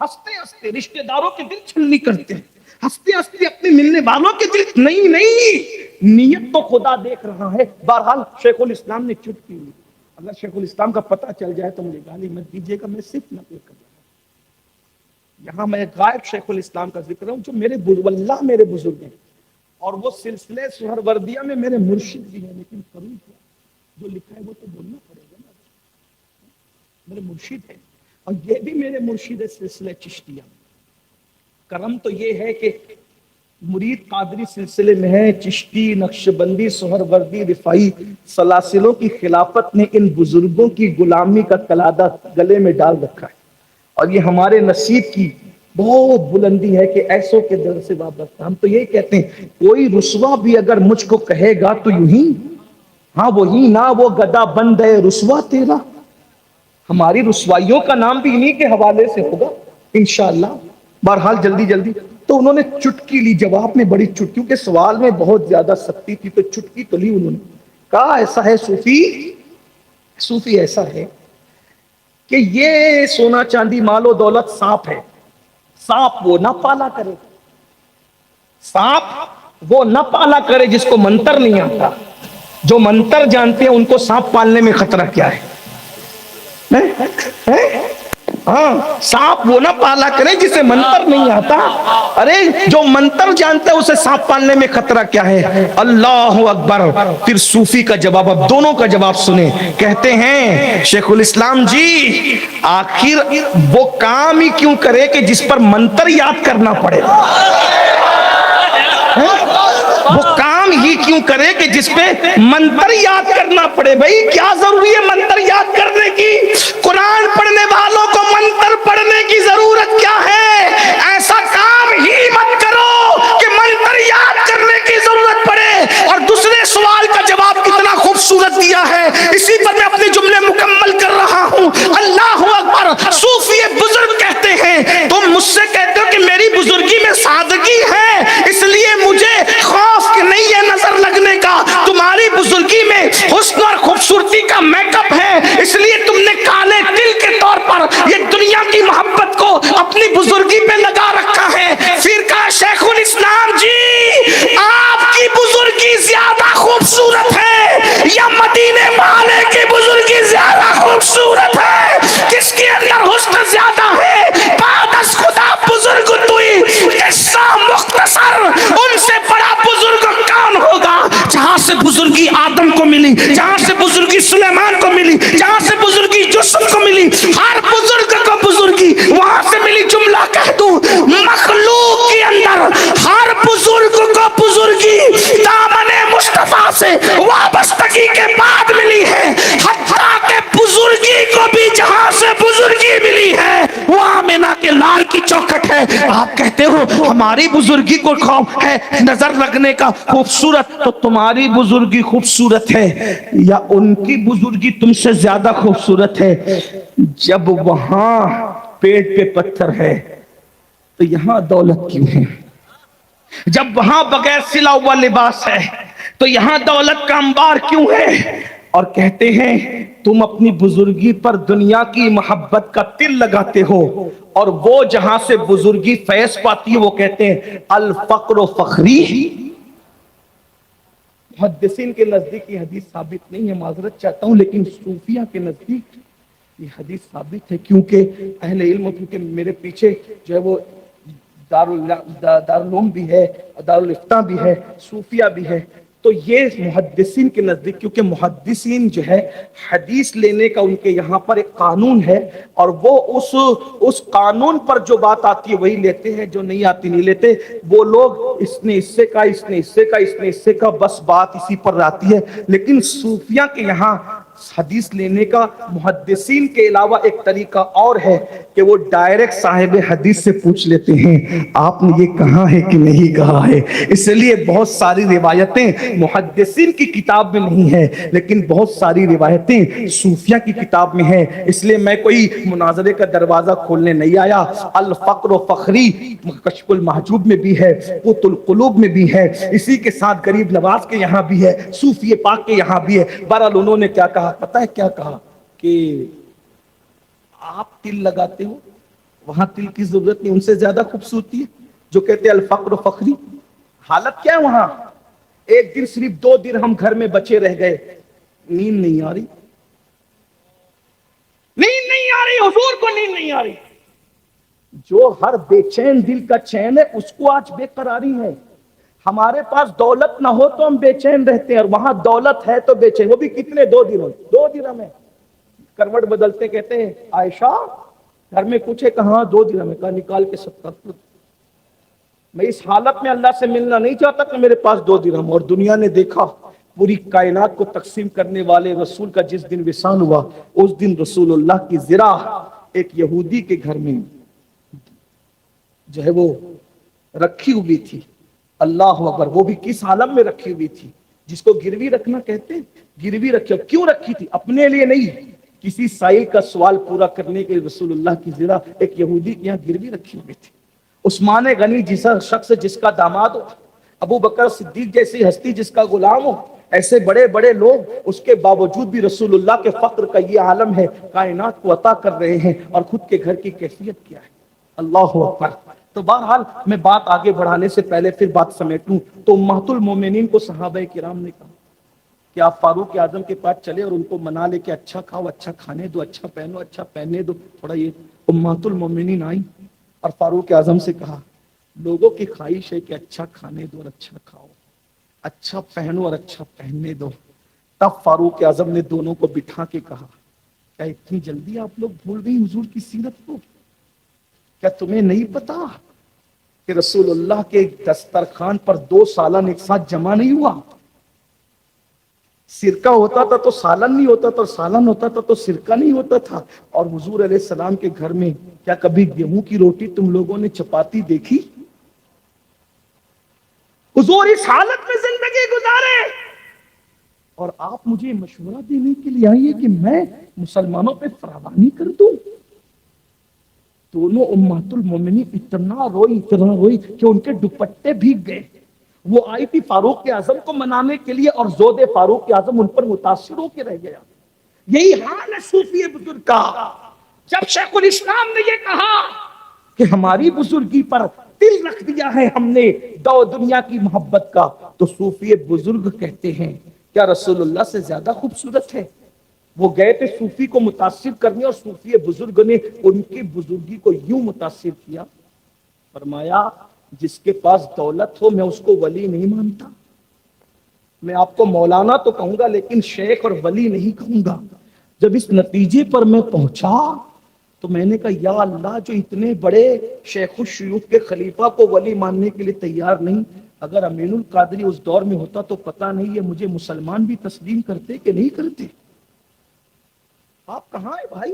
ہنستے ہنستے رشتہ داروں کے دل چھلنی کرتے ہیں, ہنستے ہنستے اپنے ملنے والوں کے دل. نہیں, نیت تو خدا دیکھ رہا ہے. بہرحال شیخ الاسلام نے چٹکی لی. اگر شیخ الاسلام کا پتہ چل جائے تو مجھے گالی مت دیجیے گا, میں صرف نقل کر رہا ہوں. یہاں میں غائب شیخ الاسلام کا ذکر ہوں جو میرے واللہ میرے بزرگ ہیں, اور وہ سلسلے سہروردیہ میں میرے مرشد بھی ہیں. لیکن کروں کیا, جو لکھا ہے وہ تو بولنا پڑے گا نا. میرے مرشد ہے, اور یہ بھی میرے مرشد ہے سلسلے چشتیہ. کرم تو یہ ہے کہ مرید قادری سلسلے میں ہے, چشتی, نقشبندی, سہروردی, رفاعی سلاسلوں کی خلافت نے ان بزرگوں کی غلامی کا قلادہ گلے میں ڈال رکھا ہے. اور یہ ہمارے نصیب کی بہت بلندی ہے کہ ایسوں کے در سے وابستہ. ہم تو یہ کہتے ہیں کوئی رسوا بھی اگر مجھ کو کہے گا تو یوں ہی, ہاں وہی نا وہ گدا بند ہے رسوا تیرا. ہماری رسوائیوں کا نام بھی انہی کے حوالے سے ہوگا انشاءاللہ. بہرحال جلدی جلدی تو انہوں نے چٹکی لی. جواب میں بڑی چٹکی, کیونکہ سوال میں بہت زیادہ سختی تھی تو چٹکی تو لی انہوں نے. کہا ایسا ہے صوفی ایسا ہے کہ یہ سونا چاندی مال و دولت سانپ ہے. سانپ وہ نہ پالا کرے, سانپ وہ نہ پالا کرے جس کو منتر نہیں آتا. جو منتر جانتے ہیں ان کو سانپ پالنے میں خطرہ کیا ہے. ہاں, سانپ وہ نہ پالا کرے جسے منتر نہیں آتا. ارے جو منتر جانتا ہے اسے سانپ پالنے میں خطرہ کیا ہے. اللہ اکبر. پھر صوفی کا جواب, اب دونوں کا جواب سنیں. کہتے ہیں شیخ الاسلام جی آخر وہ کام ہی کیوں کرے کہ جس پر منتر یاد کرنا پڑے. وہ کام ہی کیوں کرے کہ جس پہ منتر یاد کرنا پڑے. بھائی کیا ضروری ہے منتر یاد کرنے کی؟ قرآن پڑھنے والوں کو منتر پڑھنے کی ضرورت کیا ہے؟ ایسا کام ہی مت کرو کہ منتر یاد کرنے کی ضرورت پڑے. اور دوسرے سوال کا جواب کتنا خوبصورت دیا ہے, اسی پر میں اپنے جملے مکمل کر رہا ہوں. اللہ اکبر. صوفی بزرگ کہتے ہیں تم مجھ سے کہتے ہو کہ میری بزرگی میں سادگی خوبصورت ہے یا مدینے والے کی بزرگی زیادہ خوبصورت ہے؟ کس کے اندر حسن زیادہ ہے؟ بعد از خدا بزرگ توئی، قصہ مختصر، ان سے بڑا بزرگ کون ہوگا؟ جہاں سے بزرگی آدم کو ملی، جہاں سے بزرگی سلیمان کو ملی، جہاں سے بزرگی یوسف کو ملی، ہر بزرگ کو بزرگی وہاں سے ملی۔ جملہ کہہ دوں، مخلوق کے اندر ہر بزرگ کو بزرگی دامن مصطفیٰ سے وابستگی کے بعد ملی ہے، حتیٰ کہ بزرگی کو بھی جہاں سے بزرگی ملی ہے وہ آمینہ کے لال کی چوکھٹ ہے۔ آپ کہتے ہو ہماری بزرگی کو خوف ہے نظر لگنے کا خوبصورت، تو تمہاری بزرگی خوبصورت ہے یا ان کی بزرگی تم سے زیادہ خوبصورت ہے؟ جب وہاں پیٹ پہ پتھر ہے تو یہاں دولت کیوں ہے؟ جب وہاں بغیر سلا ہوا لباس ہے تو یہاں دولت کا انبار کیوں ہے؟ اور کہتے ہیں تم اپنی بزرگی پر دنیا کی محبت کا تل لگاتے ہو، اور وہ جہاں سے بزرگی فیض پاتی ہے وہ کہتے ہیں الفقر فخری۔ محدثین کے نزدیک یہ حدیث ثابت نہیں ہے، معذرت چاہتا ہوں، لیکن صوفیہ کے نزدیک یہ حدیث ثابت ہے، کیونکہ اہل علم، کیونکہ میرے پیچھے جو ہے وہ دارالعلوم بھی ہے، دارالفتہ بھی ہے، صوفیہ بھی ہے، تو یہ محدثین کے نزدیک، کیونکہ محدثین جو ہے حدیث لینے کا ان کے یہاں پر ایک قانون ہے، اور وہ اس قانون پر جو بات آتی ہے وہی لیتے ہیں، جو نہیں آتی نہیں لیتے۔ وہ لوگ اس نے اس سے کہا، اس نے اس سے کہا، اس نے اس سے کہا، بس بات اسی پر آتی ہے۔ لیکن صوفیہ کے یہاں حدیث لینے کا محدثین کے علاوہ ایک طریقہ اور ہے کہ وہ ڈائریکٹ صاحب حدیث سے پوچھ لیتے ہیں آپ نے یہ کہا ہے کہ نہیں کہا ہے۔ اس لیے بہت ساری روایتیں محدثین کی کتاب میں نہیں ہے، لیکن بہت ساری روایتیں صوفیہ کی کتاب میں ہیں۔ اس لیے میں کوئی مناظرے کا دروازہ کھولنے نہیں آیا۔ الفقر و فخری کشف المحجوب میں بھی ہے، قوت القلوب میں بھی ہے، اسی کے ساتھ غریب نواز کے یہاں بھی ہے، صوفی پاک کے یہاں بھی ہے۔ بہرحال انہوں نے کیا کہا پتہ ہے کیا کہا؟ کہ آپ تل لگاتے ہو، وہاں تل کی ضرورت نہیں، ان سے زیادہ خوبصورتی ہے۔ جو کہتے ہیں الفقر و فخری، حالت کیا ہے وہاں؟ ایک دن صرف 2 درہم گھر میں بچے رہ گئے، نیند نہیں آ رہی، نیند نہیں آ رہی، حضور کو نیند نہیں آ رہی۔ جو ہر بے چین دل کا چین ہے اس کو آج بے قراری ہے۔ ہمارے پاس دولت نہ ہو تو ہم بے چین رہتے ہیں، اور وہاں دولت ہے تو بے چین، وہ بھی کتنے؟ 2 درہم ہے۔ کروٹ بدلتے کہتے ہیں عائشہ گھر میں کچھ ہے؟ کہاں 2 درہم ہے، کہا نکال کے 70۔ میں اس حالت میں اللہ سے ملنا نہیں چاہتا کہ میرے پاس 2 درہم۔ اور دنیا نے دیکھا پوری کائنات کو تقسیم کرنے والے رسول کا جس دن وصال ہوا، اس دن رسول اللہ کی ذرا ایک یہودی کے گھر میں جو ہے وہ رکھی ہوئی تھی۔ اللہ اکبر! وہ بھی کس عالم میں رکھی ہوئی تھی جس کو گروی رکھنا کہتے ہیں؟ گروی رکھی، کیوں رکھی تھی؟ اپنے لیے نہیں، کسی سائل کا سوال پورا کرنے کے رسول اللہ کی ذرا ایک یہودی کے یہاں گروی رکھی ہوئی تھی۔ عثمان غنی جیسا شخص جس کا داماد ہو، ابو بکر صدیق جیسی ہستی جس کا غلام ہو، ایسے بڑے بڑے لوگ، اس کے باوجود بھی رسول اللہ کے فقر کا یہ عالم ہے، کائنات کو عطا کر رہے ہیں، اور خود کے گھر کی کیفیت کیا ہے؟ اللہ اکبر! تو بہرحال میں بات آگے بڑھانے سے پہلے پھر بات سمیٹوں تو امہات المومنین کو صحابہ کرام نے کہا کہ آپ فاروق اعظم کے پاس چلے اور ان کو منا لے کہ اچھا کھاؤ، اچھا کھانے دو، اچھا پہنو، اچھا پہننے دو تھوڑا۔ یہ امہات المومنین آئیں اور فاروق اعظم سے کہا لوگوں کی خواہش ہے کہ اچھا کھانے دو اور اچھا کھاؤ، اچھا پہنو اور اچھا پہننے دو۔ تب فاروق اعظم نے دونوں کو بٹھا کے کہا کیا اتنی جلدی آپ لوگ بھول گئی حضور کی سیرت کو؟ کیا تمہیں نہیں پتا کہ رسول اللہ کے دسترخوان پر 2 سالن ایک ساتھ جمع نہیں ہوا؟ سرکہ ہوتا تھا تو سالن نہیں ہوتا تھا، اور سالن ہوتا تھا تو سرکہ نہیں ہوتا تھا۔ اور حضور علیہ السلام کے گھر میں کیا کبھی گیہوں کی روٹی تم لوگوں نے چپاتی دیکھی؟ حضور اس حالت میں زندگی گزارے اور آپ مجھے مشورہ دینے کے لیے آئیے کہ میں مسلمانوں پہ فراوانی کر دوں۔ دونوں امہات المومنین اتنا روئی کہ ان کے دوپٹے بھیگ گئے۔ وہ آئی تھی فاروق اعظم کو منانے کے لیے اور زود فاروق اعظم ان پر متاثر ہو کے رہ گیا۔ یہی حال ہے صوفی بزرگ کا۔ جب شیخ الاسلام نے یہ کہا کہ ہماری بزرگی پر دل رکھ دیا ہے ہم نے دنیا کی محبت کا، تو صوفی بزرگ کہتے ہیں کیا رسول اللہ سے زیادہ خوبصورت ہے؟ وہ گئے تھے صوفی کو متاثر کرنے، اور صوفی بزرگ نے ان کی بزرگی کو یوں متاثر کیا، فرمایا جس کے پاس دولت ہو میں اس کو ولی نہیں مانتا، میں آپ کو مولانا تو کہوں گا لیکن شیخ اور ولی نہیں کہوں گا۔ جب اس نتیجے پر میں پہنچا تو میں نے کہا یا اللہ، جو اتنے بڑے شیخ الشیوخ کے خلیفہ کو ولی ماننے کے لیے تیار نہیں، اگر امین القادری اس دور میں ہوتا تو پتہ نہیں یہ مجھے مسلمان بھی تسلیم کرتے کہ نہیں کرتے۔ آپ کہاں ہیں بھائی؟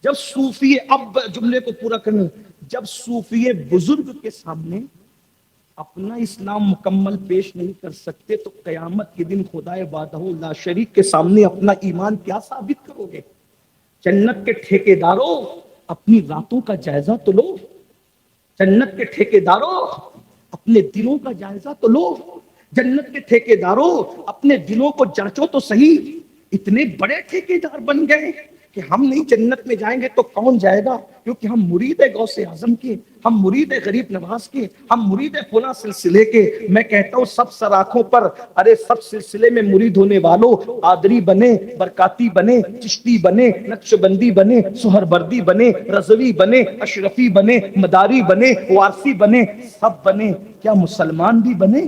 جب صوفی، اب جملے کو پورا کرنا، جب صوفی بزرگ کے سامنے اپنا اسلام مکمل پیش نہیں کر سکتے تو قیامت کے دن خدائے وحدہ لا شریک کے سامنے اپنا ایمان کیا ثابت کرو گے؟ جنت کے ٹھیکیداروں اپنی راتوں کا جائزہ تو لو، جنت کے ٹھیکیداروں اپنے دلوں کا جائزہ تو لو، جنت کے ٹھیکیداروں اپنے دلوں کو جانچو تو صحیح۔ اتنے بڑے ٹھیکیدار بن گئے کہ ہم نہیں جنت میں جائیں گے تو کون جائے گا؟ کیونکہ ہم مرید غوث اعظم کے، ہم مرید غریب نواز کے، ہم مرید فلاں سلسلے کے۔ میں کہتا ہوں سب سراخوں پر، ارے سب سلسلے میں مرید ہونے والوں، قادری بنے، برکاتی بنے، چشتی بنے، نقش بندی بنے، سہروردی بنے، رضوی بنے، اشرفی بنے، مداری بنے، وارثی بنے، سب بنے، کیا مسلمان بھی بنے؟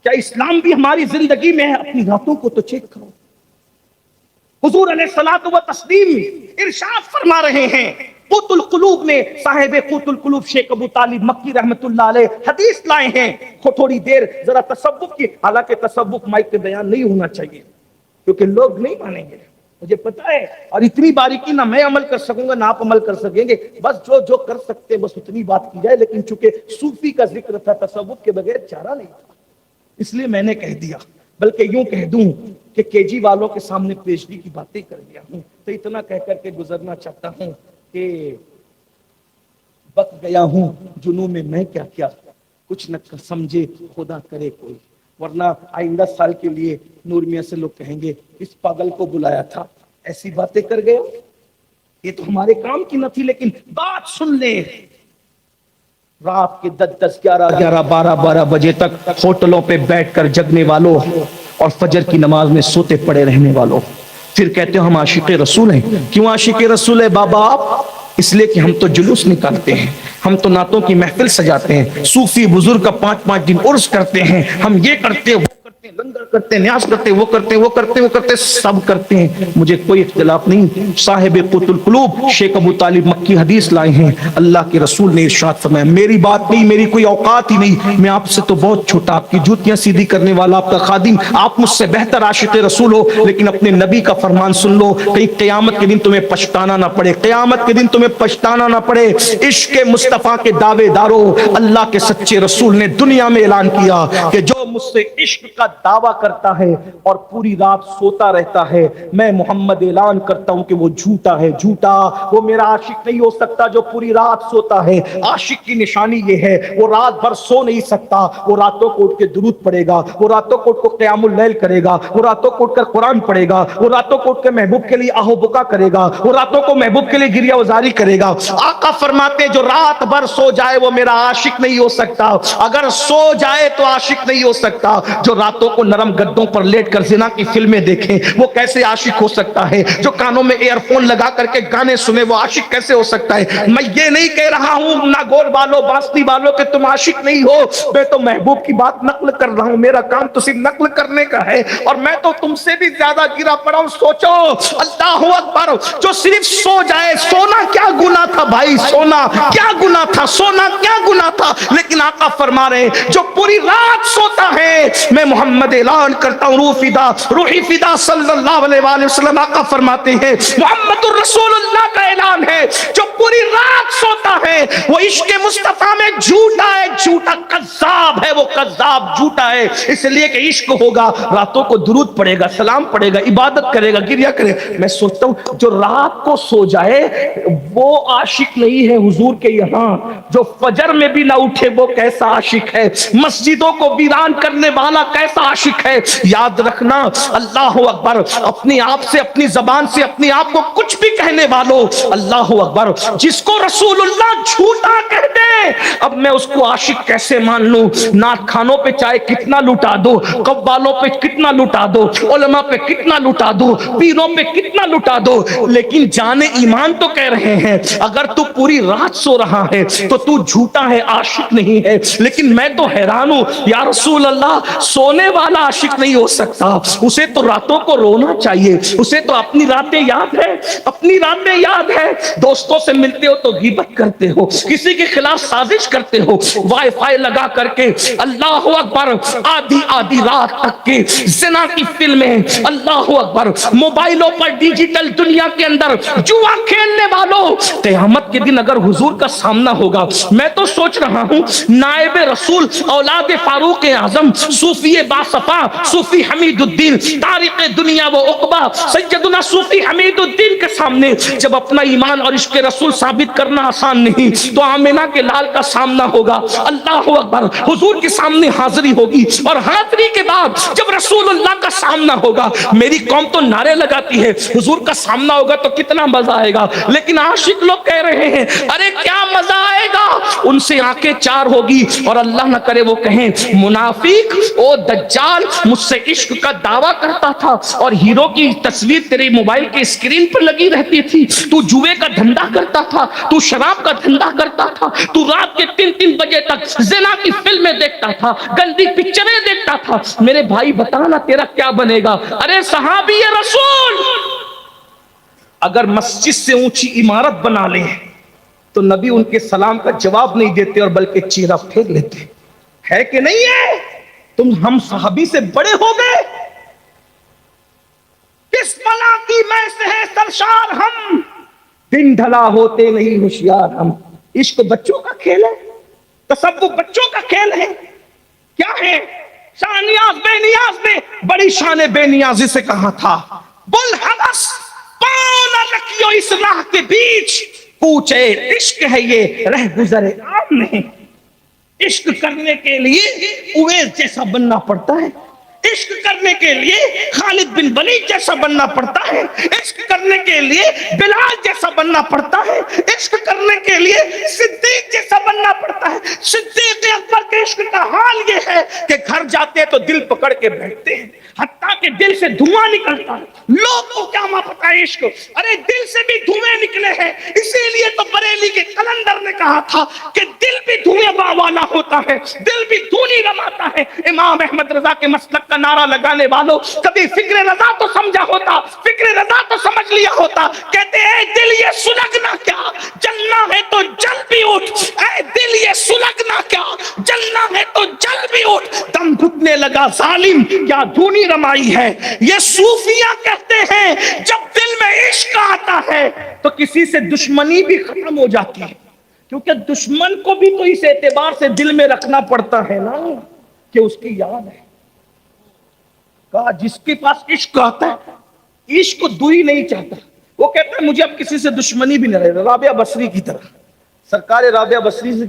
کیا اسلام بھی ہماری زندگی میں ہے؟ اپنی راتوں کو تو چیک کرو۔ حضور علیہ الصلوۃ والتسلیم ارشاد فرما رہے ہیں، قوت القلوب میں صاحب قوت القلوب شیخ ابو طالب مکی رحمت اللہ علیہ حدیث لائے ہیں۔ تھوڑی دیر ذرا تصوف کی، حالانکہ تصوف مائک پہ بیان نہیں ہونا چاہیے کیونکہ لوگ نہیں مانیں گے، مجھے پتا ہے، اور اتنی باریکی نہ میں عمل کر سکوں گا نہ آپ عمل کر سکیں گے، بس جو کر سکتے بس اتنی بات کی جائے۔ لیکن چونکہ صوفی کا ذکر تھا، تصوف کے بغیر چارہ نہیں تھا، اس لیے میں نے کہہ دیا، بلکہ یوں کہہ دوں کہ کے جی والوں کے سامنے پیشگی کی باتیں کر دیا ہوں۔ تو اتنا کہہ کر کے گزرنا چاہتا ہوں کہ بک گیا ہوں جنوں میں کیا کیا، کچھ نہ سمجھے خدا کرے کوئی، ورنہ آئندہ سال کے لیے نور میاں سے لوگ کہیں گے اس پاگل کو بلایا تھا، ایسی باتیں کر گئے۔ یہ تو ہمارے کام کی نہ تھی، لیکن بات سن لیں، رات کے 10 11 12 بجے تک ہوٹلوں پہ بیٹھ کر جگنے والوں اور فجر کی نماز میں سوتے پڑے رہنے والوں، پھر کہتے ہیں ہم عاشق رسول ہیں۔ کیوں عاشق رسول ہے بابا آپ؟ اس لیے کہ ہم تو جلوس نکالتے ہیں، ہم تو نعتوں کی محفل سجاتے ہیں، صوفی بزرگ کا 5 دن عرس کرتے ہیں، ہم یہ کرتے وہ کرتے، لنگر کرتے، نیاز کرتے، وہ کرتے، سب کرتے ہیں، مجھے کوئی اختلاف نہیں۔ صاحب قوت القلوب شیخ ابو طالب مکی حدیث لائے ہیں، اللہ کے رسول نے ارشاد فرمایا، میری بات نہیں، میری کوئی اوقات ہی نہیں، میں آپ سے تو بہت چھوٹا، آپ کی جوتیاں سیدھی کرنے والا آپ کا خادم، آپ مجھ سے بہتر عاشق رسول ہو، لیکن اپنے نبی کا فرمان سن لو، کہیں قیامت کے دن تمہیں پچھتانا نہ پڑے، قیامت کے دن تمہیں پچھتانا نہ پڑے۔ عشق مصطفیٰ کے دعوے داروں، اللہ کے سچے رسول نے دنیا میں اعلان کیا کہ جو مجھ سے عشق کا دعویٰ کرتا ہے اور پوری رات سوتا رہتا ہے، میں محمد اعلان کرتا ہوں کہ وہ جھوٹا ہے، جھوٹا، وہ میرا عاشق نہیں ہو سکتا جو پوری رات سوتا ہے۔ عاشق کی نشانی یہ ہے وہ رات بھر سو نہیں سکتا، وہ راتوں کو اٹھ کے درود پڑھے گا، وہ راتوں کو اٹھ کے قیام اللیل کرے گا، وہ راتوں کو اٹھ کر قرآن پڑھے گا، وہ راتوں کو اٹھ کے محبوب کے لیے آہو بکا کرے گا، وہ راتوں کو محبوب کے لیے گریہ وزاری کرے گا۔ آقا فرماتے ہیں جو رات بھر سو جائے وہ میرا عاشق نہیں ہو سکتا، اگر سو جائے تو عاشق نہیں ہو سکتا۔ جو راتوں کو نرم گدوں پر لیٹ کر زنا کی فلمیں دیکھیں وہ کیسے عاشق ہو سکتا ہے؟ جو کانوں میں ایئر فون لگا کر کے گانے سنے وہ عاشق کیسے ہو سکتا ہے؟ میں یہ نہیں کہہ رہا ہوں ناگور والوں، باستی والوں کہ تم عاشق نہیں ہو، میں تو محبوب کی بات نقل کر رہا ہوں، میرا کام تو صرف نقل کرنے کا ہے، اور میں تو تم سے بھی زیادہ گرا پڑا ہوں۔ سوچو، اللہ اکبر، جو صرف سو جائے، سونا کیا گناہ تھا بھائی، سونا کیا گناہ تھا، سونا کیا گناہ تھا، لیکن آقا فرما رہے ہیں جو پوری رات سوتا ہے، میں محمد اعلان کرتا ہوں روحی فدا صلی اللہ علیہ وآلہ وسلم، آقا فرماتے ہیں محمد الرسول اللہ کا اعلان ہے، جو پوری رات سوتا ہے وہ عشق مصطفیٰ میں جھوٹا ہے، جھوٹا کذاب ہے، وہ کذاب جھوٹا ہے، اس لیے کہ عشق ہوگا راتوں کو درود پڑے گا، سلام پڑے گا، عبادت کرے گا، گریہ کرے گا۔ میں سوچتا ہوں جو رات کو سو جائے وہ عاشق نہیں ہے حضور کے یہاں، جو فجر میں بھی نہ اٹھے وہ کیسا عاشق ہے؟ مسجدوں کو ویران کرنے والا والا کیسا عاشق ہے. یاد رکھنا اللہ اکبر, اپنے آپ سے, اپنی زبان سے اپنے آپ کو کچھ بھی کہنے والوں, اللہ اکبر, جس کو رسول اللہ جھوٹا کہہ دے, اب میں اس کو عاشق کیسے مان لوں؟ نعت خانوں پہ چاہے کتنا لٹا دو, قوالوں پہ کتنا لٹا دو, علماء پہ کتنا لٹا دو, پیروں پہ کتنا لٹا دو, لیکن جان ایمان تو کہہ رہے ہیں اگر تو پوری رات سو رہا ہے تو تو جھوٹا ہے, عاشق نہیں ہے. لیکن میں تو حیران ہوں یا رسول اللہ, سونے والا عاشق نہیں ہو سکتا, اسے تو راتوں کو رونا چاہیے, اسے تو اپنی راتیں یاد ہے, اپنی راتیں یاد ہے. دوستوں سے ملتے ہو تو غیبت کرتے ہو, کسی کے خلاف سازش کرتے ہو, وائی فائی لگا کر کے اللہ اکبر آدھی آدھی رات تک کے زنا کی فلمیں, اللہ اکبر, موبائلوں پر ڈیجیٹل دنیا کے اندر جوا کھیلنے والوں, قیامت کے دن اگر حضور کا سامنا ہوگا, میں تو سوچ رہا ہوں نائب رسول اولاد فاروق اعظم صوفی باصفا صوفی حمید الدین تاریخ دنیا و عقبہ سیدنا صوفی حمید الدین کے سامنے جب اپنا ایمان اور عشق رسول ثابت کرنا آسان نہیں, تو آمینہ کے لال کا سامنا ہوگا, اللہ اکبر, حضور کے سامنے حاضری ہوگی, اور حاضری کے بعد جب رسول اللہ کا سامنا ہوگا, میری قوم تو نعرے لگاتی ہے حضور کا سامنا ہوگا تو کتنا مزہ آئے گا, لیکن عاشق لوگ کہہ رہے ہیں ارے کیا مزہ آئے گا, ان سے آنکھیں چار ہوگی, اور اللہ نہ کرے وہ کہیں منافق او دجال مجھ سے عشق کا دعویٰ کرتا تھا, اور ہیرو کی تصویر تیرے موبائل کے اسکرین پر لگی رہتی تھی, تو جوئے کا دھندا کرتا تھا, تو شراب کا دھندا کرتا تھا, تو رات کے 3 بجے تک زنا کی فلمیں دیکھتا تھا, گندی پکچریں دیکھتا تھا, میرے بھائی بتانا تیرا کیا بنے گا؟ ارے صحابی رسول اگر مسجد سے اونچی عمارت بنا لے تو نبی ان کے سلام کا جواب نہیں دیتے اور بلکہ چہرہ پھیر لیتے, ہے کہ نہیں ہے؟ تم ہم صحابی سے بڑے ہو گئے, کس بلا کی میں سے ہے سرشار ہم, دن ڈھلا ہوتے نہیں ہوشیار ہم. عشق بچوں کا کھیل ہے, تصوف بچوں کا کھیل ہے, کیا ہے؟ شان نیاز بے نیاز نے بڑی شان بے نیازی سے کہا تھا, بل حوث پاؤں نہ رکھیو اس راہ کے بیچ, پوچھے عشق ہے یہ رہ گزرے عام نہیں. عشق کرنے کے لیے اویس جیسا بننا پڑتا ہے, عشق کرنے کے لیے خالد بن ولید جیسا بننا پڑتا ہے, عشق کرنے کے لیے بلال جیسا بننا پڑتا ہے, عشق کرنے کے لیے صدیق جیسا بننا پڑتا ہے. صدیق اکبر کے عشق کا حال یہ ہے کہ گھر جاتے تو دل پکڑ کے بیٹھتے ہیں, حتیٰ کہ دل سے دھواں نکلتا ہے. لوگ کو کیا پتا ہے عشق, ارے دل سے بھی دھوئیں نکلے ہیں, اسی لیے تو بریلی کے کلندر نے کہا تھا کہ دل بھی دھوئیں والا ہوتا ہے, دل بھی دھونی رماتا ہے. امام احمد رضا کے مسلک کا نعرہ لگانے والوں کبھی فکر رضا تو سمجھا ہوتا, فکر رضا تو سمجھ لیا ہوتا. کہتے اے دل یہ سلگنا کیا, جلنا ہے تو جل بھی اٹھ, اے دل یہ سلگنا کیا, جلنا ہے تو جل بھی اٹھ. دم گھٹنے لگا ظالم کیا دھونی رمائی ہے. یہ صوفیہ کہتے ہیں جب دل میں عشق آتا ہے تو کسی سے دشمنی بھی ختم ہو جاتی ہے, کیونکہ دشمن کو بھی تو اس اعتبار سے دل میں رکھنا پڑتا ہے نا کہ اس کی یاد ہے. کہا جس کے پاس عشق آتا ہے عشق کو دوئی نہیں چاہتا, وہ کہتا ہے مجھے اب کسی سے دشمنی بھی نہ رہے. رابعہ بصری کی طرح, سرکار رابعہ بصری سے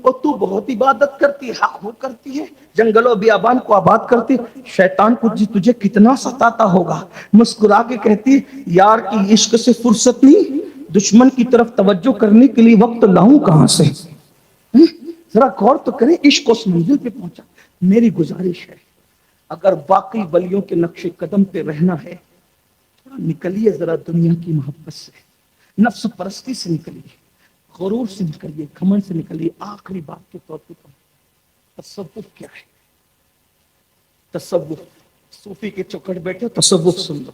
اور تو بہت عبادت کرتی ہے, ہاں وہ کرتی ہے, جنگل و بیابان کو آباد کرتی, شیطان کو تجھے کتنا ستاتا ہوگا. مسکرا کے کہتی یار کی عشق سے فرصت نہیں, دشمن کی طرف توجہ کرنے کے لیے وقت لاؤں کہاں سے. ذرا غور تو کریں, عشق اس منزل پہ پہنچا. میری گزارش ہے اگر باقی ولیوں کے نقش قدم پہ رہنا ہے, نکلیے ذرا دنیا کی محبت سے, نفس پرستی سے نکلیے, غرور سے نکلیے, گھمنڈ سے نکلیے. آخری بات کے طور پر تصوف کیا ہے؟ تصوف صوفی کے چوکھٹ بیٹھے تصوف سن لو.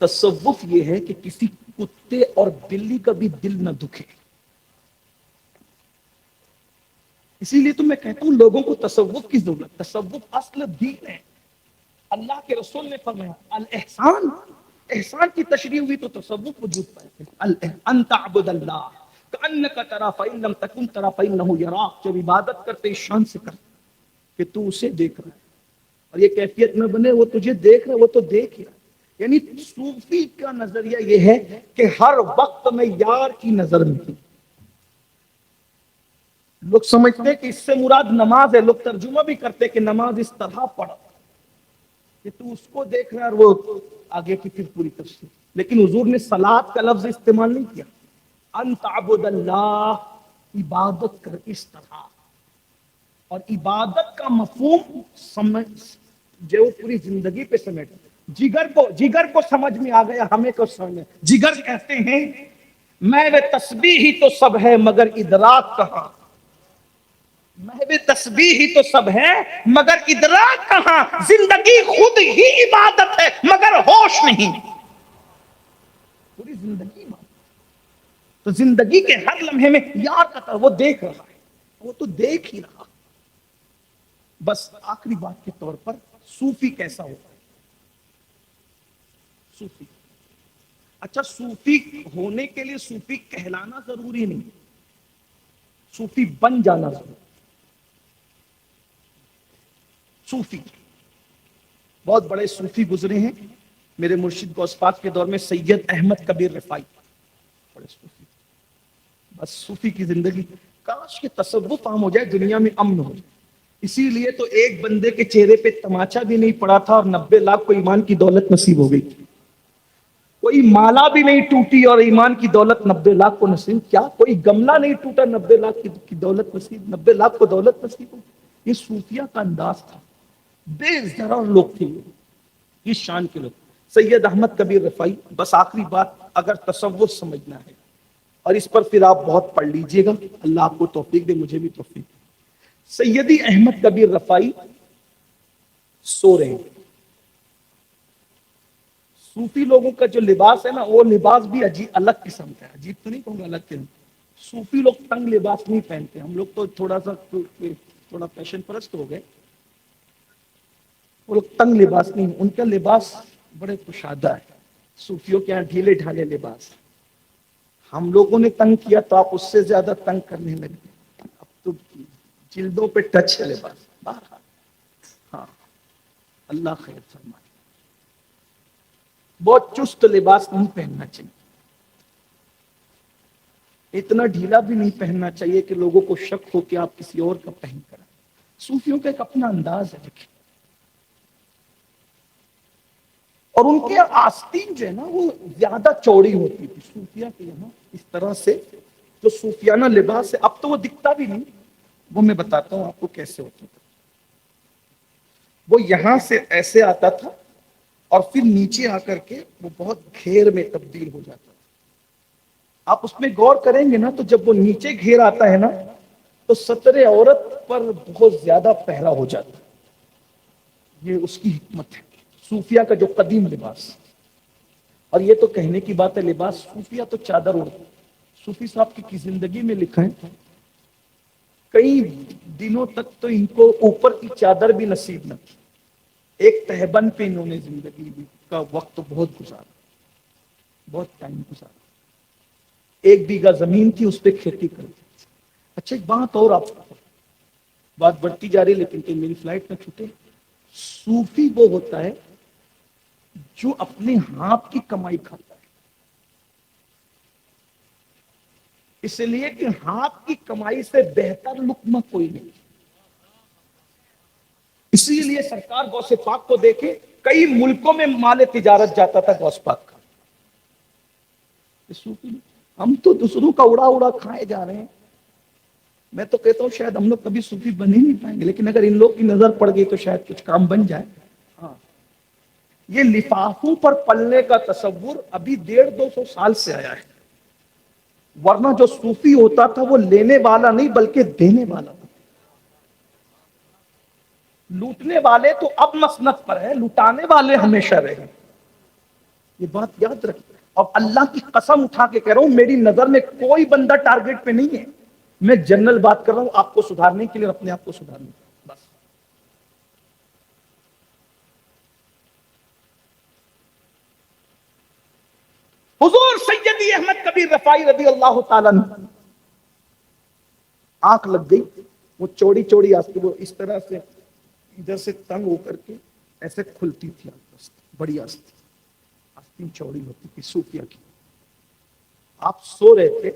تصوف یہ ہے کہ کسی کتے اور بلی کا بھی دل نہ دکھے. اسی لیے تو میں کہتا ہوں لوگوں کو تصوف کی ضرورت. تصوف اصل دین ہے. اللہ کے رسول نے فرمایا الاحسان, احسان کی تشریح ہوئی تو تصوف وجود پائے. ان تعبد اللہ کأنک تری فإن لم تکن تری فإنہ یراک. جب عبادت کرتے اس شان سے کر کہ تو اسے دیکھ رہا ہے, اور یہ کیفیت میں بنے وہ تجھے دیکھ رہا ہے, وہ تو دیکھ ہی رہا. یعنی صوفی کا نظریہ یہ ہے کہ ہر وقت میں یار کی نظر میں. لوگ سمجھتے ہیں کہ اس سے مراد نماز ہے، لوگ ترجمہ بھی کرتے کہ نماز اس طرح پڑھ کہ تو اس کو دیکھ رہا ہے اور وہ آگے کی پھر پوری تفصیل. لیکن حضور نے صلاۃ کا لفظ استعمال نہیں کیا. ان تعبد اللہ، عبادت کر اس طرح. اور عبادت کا مفہوم سمجھ جو پوری زندگی پہ سمیٹ. جگر کو سمجھ میں آ گیا، ہمیں کو سمجھ میں. جگر کہتے ہیں محو تسبیح ہی تو سب ہے مگر ادراک کہاں. محو تسبیح ہی تو سب ہے مگر ادراک کہاں. زندگی خود ہی عبادت ہے مگر ہوش نہیں. پوری زندگی عبادت. تو زندگی کے ہر لمحے میں یار کا وہ دیکھ رہا ہے، وہ تو دیکھ ہی رہا. بس آخری بات کے طور پر صوفی کیسا ہوتا ہے؟ صوفی، اچھا صوفی ہونے کے لیے صوفی کہلانا ضروری نہیں، صوفی بن جانا ضروری. صوفی بہت بڑے صوفی گزرے ہیں میرے مرشد غوث پاک کے دور میں. سید احمد کبیر رفاعی بڑے صوفی. بس صوفی کی زندگی کاش کے تصوف عام ہو جائے، دنیا میں امن ہو جائے. اسی لیے تو ایک بندے کے چہرے پہ تماچا بھی نہیں پڑا تھا اور 90 لاکھ کو ایمان کی دولت نصیب ہو گئی. کوئی مالا بھی نہیں ٹوٹی اور ایمان کی دولت 90 لاکھ کو نصیب. کیا کوئی گملہ نہیں ٹوٹا 90 لاکھ کی دولت نصیب، 90 لاکھ کو دولت نصیب ہو. یہ صوفیہ کا انداز تھا. بے ضرر لوگ تھے اس شان کے لوگ. سید احمد کبیر رفاعی. بس آخری بات، اگر تصوف سمجھنا ہے اور اس پر پھر آپ بہت پڑھ لیجئے گا، اللہ آپ کو توفیق دے، مجھے بھی توفیق دے. سیدی احمد کبیر رفاعی سو رہے ہیں. صوفی لوگوں کا جو لباس ہے نا، وہ لباس بھی عجیب الگ قسم کا ہے. عجیب تو نہیں کہوں گا، الگ قسم. صوفی لوگ تنگ لباس نہیں پہنتے. ہم لوگ تو تھوڑا فیشن پرست ہو گئے. وہ لوگ تنگ لباس نہیں، ان کا لباس بڑے کشادہ ہے. صوفیوں کے یہاں ڈھیلے ڈھالے لباس. ہم لوگوں نے تنگ کیا تو آپ اس سے زیادہ تنگ کرنے لگے. اب تو جلدوں پہ ٹچ ہے لباس. ہاں، اللہ خیر فرمائے. بہت چست لباس نہیں پہننا چاہیے. اتنا ڈھیلا بھی نہیں پہننا چاہیے کہ لوگوں کو شک ہو کہ آپ کسی اور کا پہن کر. صوفیوں کا ایک اپنا انداز ہے. دیکھیں، اور ان کے آستین جو ہے نا وہ زیادہ چوڑی ہوتی تھی. صوفیہ کے یہاں اس طرح سے جو صوفیانہ لباس ہے، اب تو وہ دکھتا بھی نہیں. وہ میں بتاتا ہوں آپ کو کیسے ہوتا تھا. وہ یہاں سے ایسے آتا تھا اور پھر نیچے آ کر کے وہ بہت گھیر میں تبدیل ہو جاتا تھا. آپ اس میں غور کریں گے نا تو جب وہ نیچے گھیر آتا ہے نا تو ستر عورت پر بہت زیادہ پہرا ہو جاتا ہے. یہ اس کی حکمت ہے. صوفیہ کا جو قدیم لباس. اور یہ تو کہنے کی بات ہے، لباس صوفیہ تو چادر اڑتا. صوفی صاحب کی زندگی میں لکھا ہے کئی دنوں تک تو ان کو اوپر کی چادر بھی نصیب نہ تھی. ایک تہبند پہ انہوں نے زندگی کا وقت بہت گزارا، بہت ٹائم گزارا. 1 بیگھہ زمین تھی، اس پہ کھیتی کرتے. اچھا ایک بات اور، آپ بات بڑھتی جا رہی لیکن کہ میری فلائٹ نہ چھوٹے. صوفی وہ ہوتا ہے جو اپنے ہاتھ کی کمائی کھاتا ہے. اس لیے کہ ہاتھ کی کمائی سے بہتر لقمہ کوئی نہیں. اسی لیے سرکار غوث پاک کو دیکھے کئی ملکوں میں مال تجارت جاتا تھا غوث پاک کا. ہم تو دوسروں کا اڑا اڑا کھائے جا رہے ہیں. میں تو کہتا ہوں شاید ہم لوگ کبھی صوفی بن ہی نہیں پائیں گے، لیکن اگر ان لوگ کی نظر پڑ گئی تو شاید کچھ کام بن جائے. ہاں، یہ لفافوں پر پلنے کا تصور ابھی 150-200 سال سے آیا ہے. ورنہ جو صوفی ہوتا تھا وہ لینے والا نہیں بلکہ دینے والا تھا. لوٹنے والے تو اب مسنت پر ہے، لوٹانے والے ہمیشہ رہے. یہ بات یاد رکھیں. اور اللہ کی قسم اٹھا کے کہہ رہا ہوں، میری نظر میں کوئی بندہ ٹارگٹ پہ نہیں ہے. میں جنرل بات کر رہا ہوں آپ کو سدھارنے کے لیے اور اپنے آپ کو سدھارنے کے لیے. بس حضور سیدی احمد کبیر رفاعی رضی اللہ تعالیٰ عنہ آنکھ لگ گئی. وہ چوڑی چوڑی آستین، وہ اس طرح سے ادھر سے تنگ ہو کر کے ایسے کھلتی تھی. بڑی آستین چوڑی ہوتی تھی صوفیہ کی. آپ سو رہے تھے،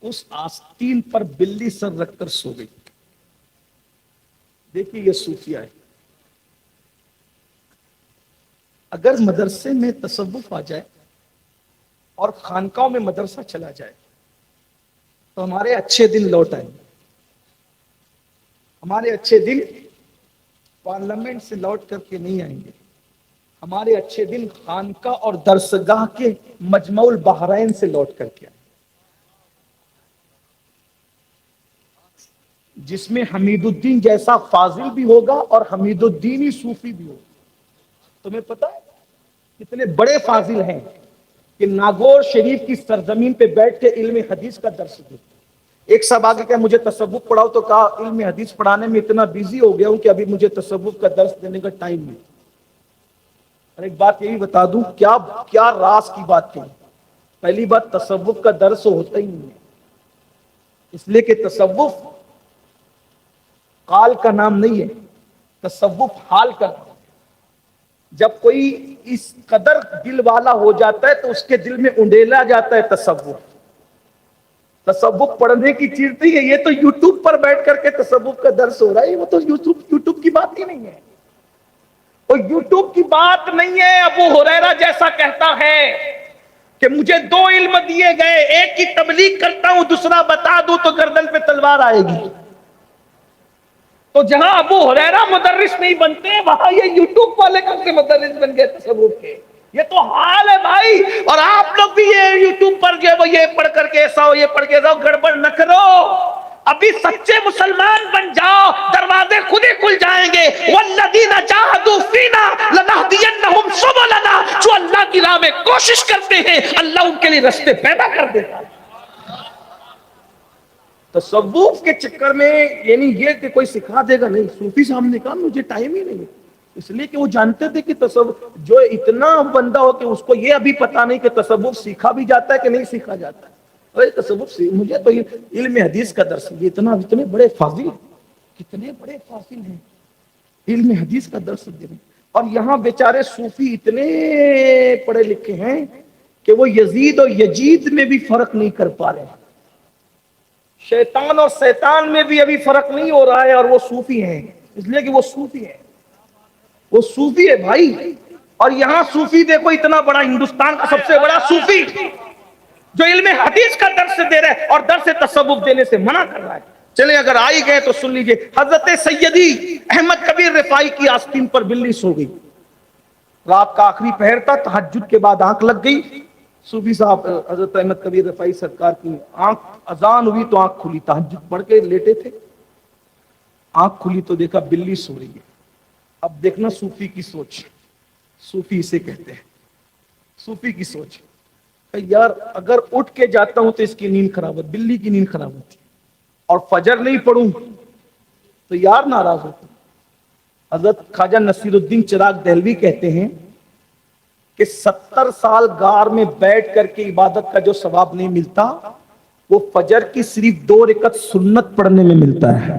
اس آستین پر بلی سر رکھ کر سو گئی. دیکھیے یہ صوفیہ ہے. اگر مدرسے میں تصوف آ جائے اور خانقاہوں میں مدرسہ چلا جائے تو ہمارے اچھے دن لوٹ آئیں گے. ہمارے اچھے دن پارلیمنٹ سے لوٹ کر کے نہیں آئیں گے. ہمارے اچھے دن خانقاہ اور درسگاہ کے مجمع البحرین سے لوٹ کر کے آئیں. جس میں حمید الدین جیسا فاضل بھی ہوگا اور حمید الدین صوفی بھی ہوگا. تمہیں پتا ہے کتنے بڑے فاضل ہیں کہ ناگور شریف کی سرزمین پہ بیٹھ کے علم حدیث کا درس دیتے. ایک صاحب آگے کہ مجھے تصوف پڑھاؤ تو کہا علم حدیث پڑھانے میں اتنا بیزی ہو گیا ہوں کہ ابھی مجھے تصوف کا درس دینے کا ٹائم نہیں. اور ایک بات یہی بتا دوں کیا راز کی بات کہی. پہلی بات تصوف کا درس ہوتا ہی نہیں ہے, اس لیے کہ تصوف قال کا نام نہیں ہے, تصوف حال کا نام. جب کوئی اس قدر دل والا ہو جاتا ہے تو اس کے دل میں انڈیلا جاتا ہے تصوف. تصوف پڑھنے کی چیز نہیں ہے, یہ تو یوٹیوب پر بیٹھ کر کے تصوف کا درس ہو رہا ہے. وہ تو یوٹیوب کی بات ہی نہیں ہے, وہ یوٹیوب کی بات نہیں ہے. ابو ہریرہ جیسا کہتا ہے کہ مجھے 2 علم دیے گئے, ایک کی تبلیغ کرتا ہوں, دوسرا بتا دوں تو گردن پہ تلوار آئے گی. تو جہاں ابو ہریرہ مدرس نہیں بنتے وہاں یہ یوٹیوب والے کب سے مدرس بن گئے تصوف کے. یہ تو حال ہے بھائی. اور آپ لوگ بھی یہ یوٹیوب پر جو ہے یہ پڑھ کر کے ایسا ہو, یہ پڑھ کے ایسا ہو, گڑبڑ نہ کرو. ابھی سچے مسلمان بن جاؤ, دروازے خود ہی کھل جائیں گے. والذین جاہدوا فینا لنہدینہم سبلنا. جو اللہ کی راہ میں کوشش کرتے ہیں اللہ ان کے لیے راستے پیدا کر دیتا ہے. تصوف کے چکر میں یعنی یہ کہ کوئی سکھا دے گا نہیں. صوفی صاحب نے کہا مجھے ٹائم ہی نہیں ہے, اس لیے کہ وہ جانتے تھے کہ تصوف جو اتنا بندہ ہو کہ اس کو یہ ابھی پتا نہیں کہ تصوف سیکھا بھی جاتا ہے کہ نہیں سیکھا جاتا ہے. تصوف مجھے تو علم حدیث کا درس, یہ اتنے بڑے فاضل, کتنے بڑے فاضل ہیں علم حدیث کا درس دے رہے. اور یہاں بیچارے صوفی اتنے پڑھے لکھے ہیں کہ وہ یزید اور یجید میں بھی فرق نہیں کر پا رہے. شیطان اور شیطان میں بھی ابھی فرق نہیں ہو رہا ہے, اور وہ صوفی ہیں. اس لیے کہ وہ صوفی ہے, وہ صوفی ہے بھائی. اور یہاں صوفی دیکھو اتنا بڑا, ہندوستان کا سب سے بڑا صوفی جو علم حدیث کا درس دے رہا ہے اور درس تصوف دینے سے منع کر رہا ہے. چلیں اگر آئی گئے تو سن لیجئے. حضرت سیدی احمد کبیر رفاعی کی آستین پر بلی سو گئی. رات کا آخری پہر تھا, تہجد کے بعد آنکھ لگ گئی. صوفی صاحب حضرت احمد کبیر رفاعی سرکار کی آنکھ, اذان ہوئی تو آنکھ کھلی, تہجد پڑھ کے لیٹے تھے, آنکھ کھلی تو دیکھا بلی سو رہی ہے. اب دیکھنا صوفی کی سوچ, صوفی اسے کہتے ہیں صوفی کی سوچ. یار اگر اٹھ کے جاتا ہوں تو اس کی نیند خراب ہوتی, بلی کی نیند خراب ہوتی, اور فجر نہیں پڑھوں تو یار ناراض ہوتا. حضرت خواجہ نصیر الدین چراغ دہلوی کہتے ہیں کہ 70 سال غار میں بیٹھ کر کے عبادت کا جو ثواب نہیں ملتا وہ فجر کی صرف 2 رکعت سنت پڑھنے میں ملتا ہے.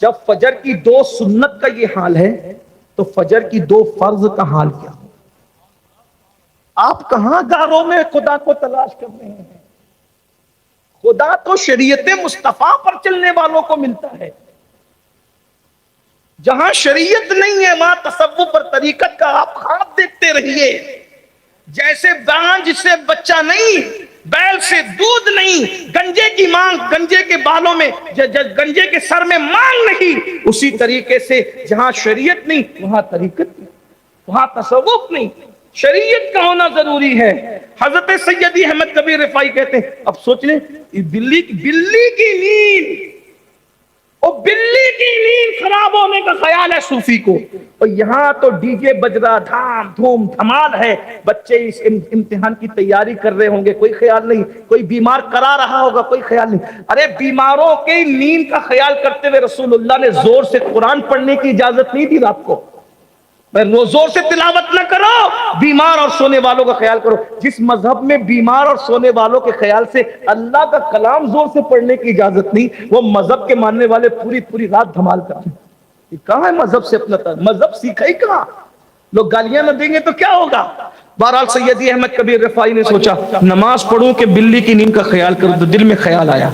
جب فجر کی 2 سنت کا یہ حال ہے تو فجر کی 2 فرض کا حال کیا ہو. آپ کہاں غاروں میں خدا کو تلاش کر رہے ہیں؟ خدا تو شریعت مصطفیٰ پر چلنے والوں کو ملتا ہے. جہاں شریعت نہیں ہے وہاں تصوف پر طریقت کا آپ خواب دیکھتے رہیے. جیسے بانجھ سے بچہ نہیں, بیل سے دودھ نہیں, گنجے کی مانگ, گنجے کے بالوں میں, گنجے کے سر میں مانگ نہیں, اسی طریقے سے جہاں شریعت نہیں وہاں طریقت نہیں, وہاں تصوف نہیں. شریعت کا ہونا ضروری ہے. حضرت سیدی احمد کبیر رفاعی کہتے ہیں, اب سوچ لیں بلی کی نیند, اور بلی کی نیند خراب ہونے کا خیال ہے صوفی کو. اور یہاں تو ڈی جے بج رہا, دھام دھوم دھمال ہے, بچے اس امتحان کی تیاری کر رہے ہوں گے, کوئی خیال نہیں. کوئی بیمار کرا رہا ہوگا, کوئی خیال نہیں. ارے بیماروں کی نیند کا خیال کرتے ہوئے رسول اللہ نے زور سے قرآن پڑھنے کی اجازت نہیں دی رات کو. زور سے تلاوت نہ کرو, بیمار اور سونے والوں کا خیال کرو. جس مذہب میں بیمار اور سونے والوں کے خیال سے اللہ کا کلام زور سے پڑھنے کی اجازت نہیں, وہ مذہب کے ماننے والے پوری رات دھمال کرتے ہیں. کہاں ہے مذہب سے اپنا مذہب سیکھا ہی کہاں؟ لوگ گالیاں نہ دیں گے تو کیا ہوگا؟ بہرحال سیدی احمد کبیر رفاعی نے سوچا نماز پڑھوں کہ بلی کی نیند کا خیال کروں، تو دل میں خیال آیا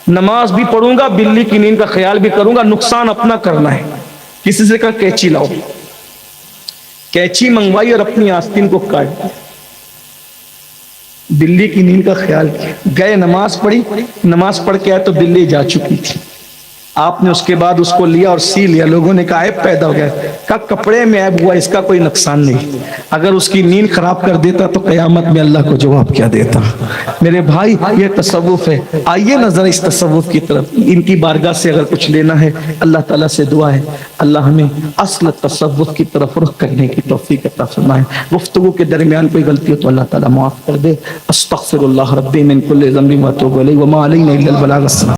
نماز بھی پڑھوں گا بلی کی نیند کا خیال بھی کروں گا، نقصان اپنا کرنا ہے۔ کسی سے کہا کینچی لاؤ، کینچی منگوائی اور اپنی آستین کو کاٹ دیا، بلی کی نیند کا خیال کیا، گئے نماز پڑھی، نماز پڑھ کے آئے تو بلی جا چکی تھی۔ آپ نے اس کے بعد اس کو لیا اور سی لیا، لوگوں نے کہا عیب پیدا ہو گیا، کہا کپڑے میں عیب ہوا، اس کا کوئی نقصان نہیں، اگر اس کی نیند خراب کر دیتا تو قیامت میں اللہ کو جواب کیا دیتا۔ میرے بھائی یہ تصوف ہے، آئیے نظر اس تصوف کی طرف، ان کی بارگاہ سے اگر کچھ لینا ہے اللہ تعالیٰ سے دعا ہے اللہ ہمیں اصل تصوف کی طرف رخ کرنے کی توفیق عطا فرمائے۔ گفتگو کے درمیان کوئی غلطی ہو تو اللہ تعالیٰ معاف کر دے۔ استغفر اللہ ربی من کل ذنب و اتوب الیہ وما علینا الا البلاغ۔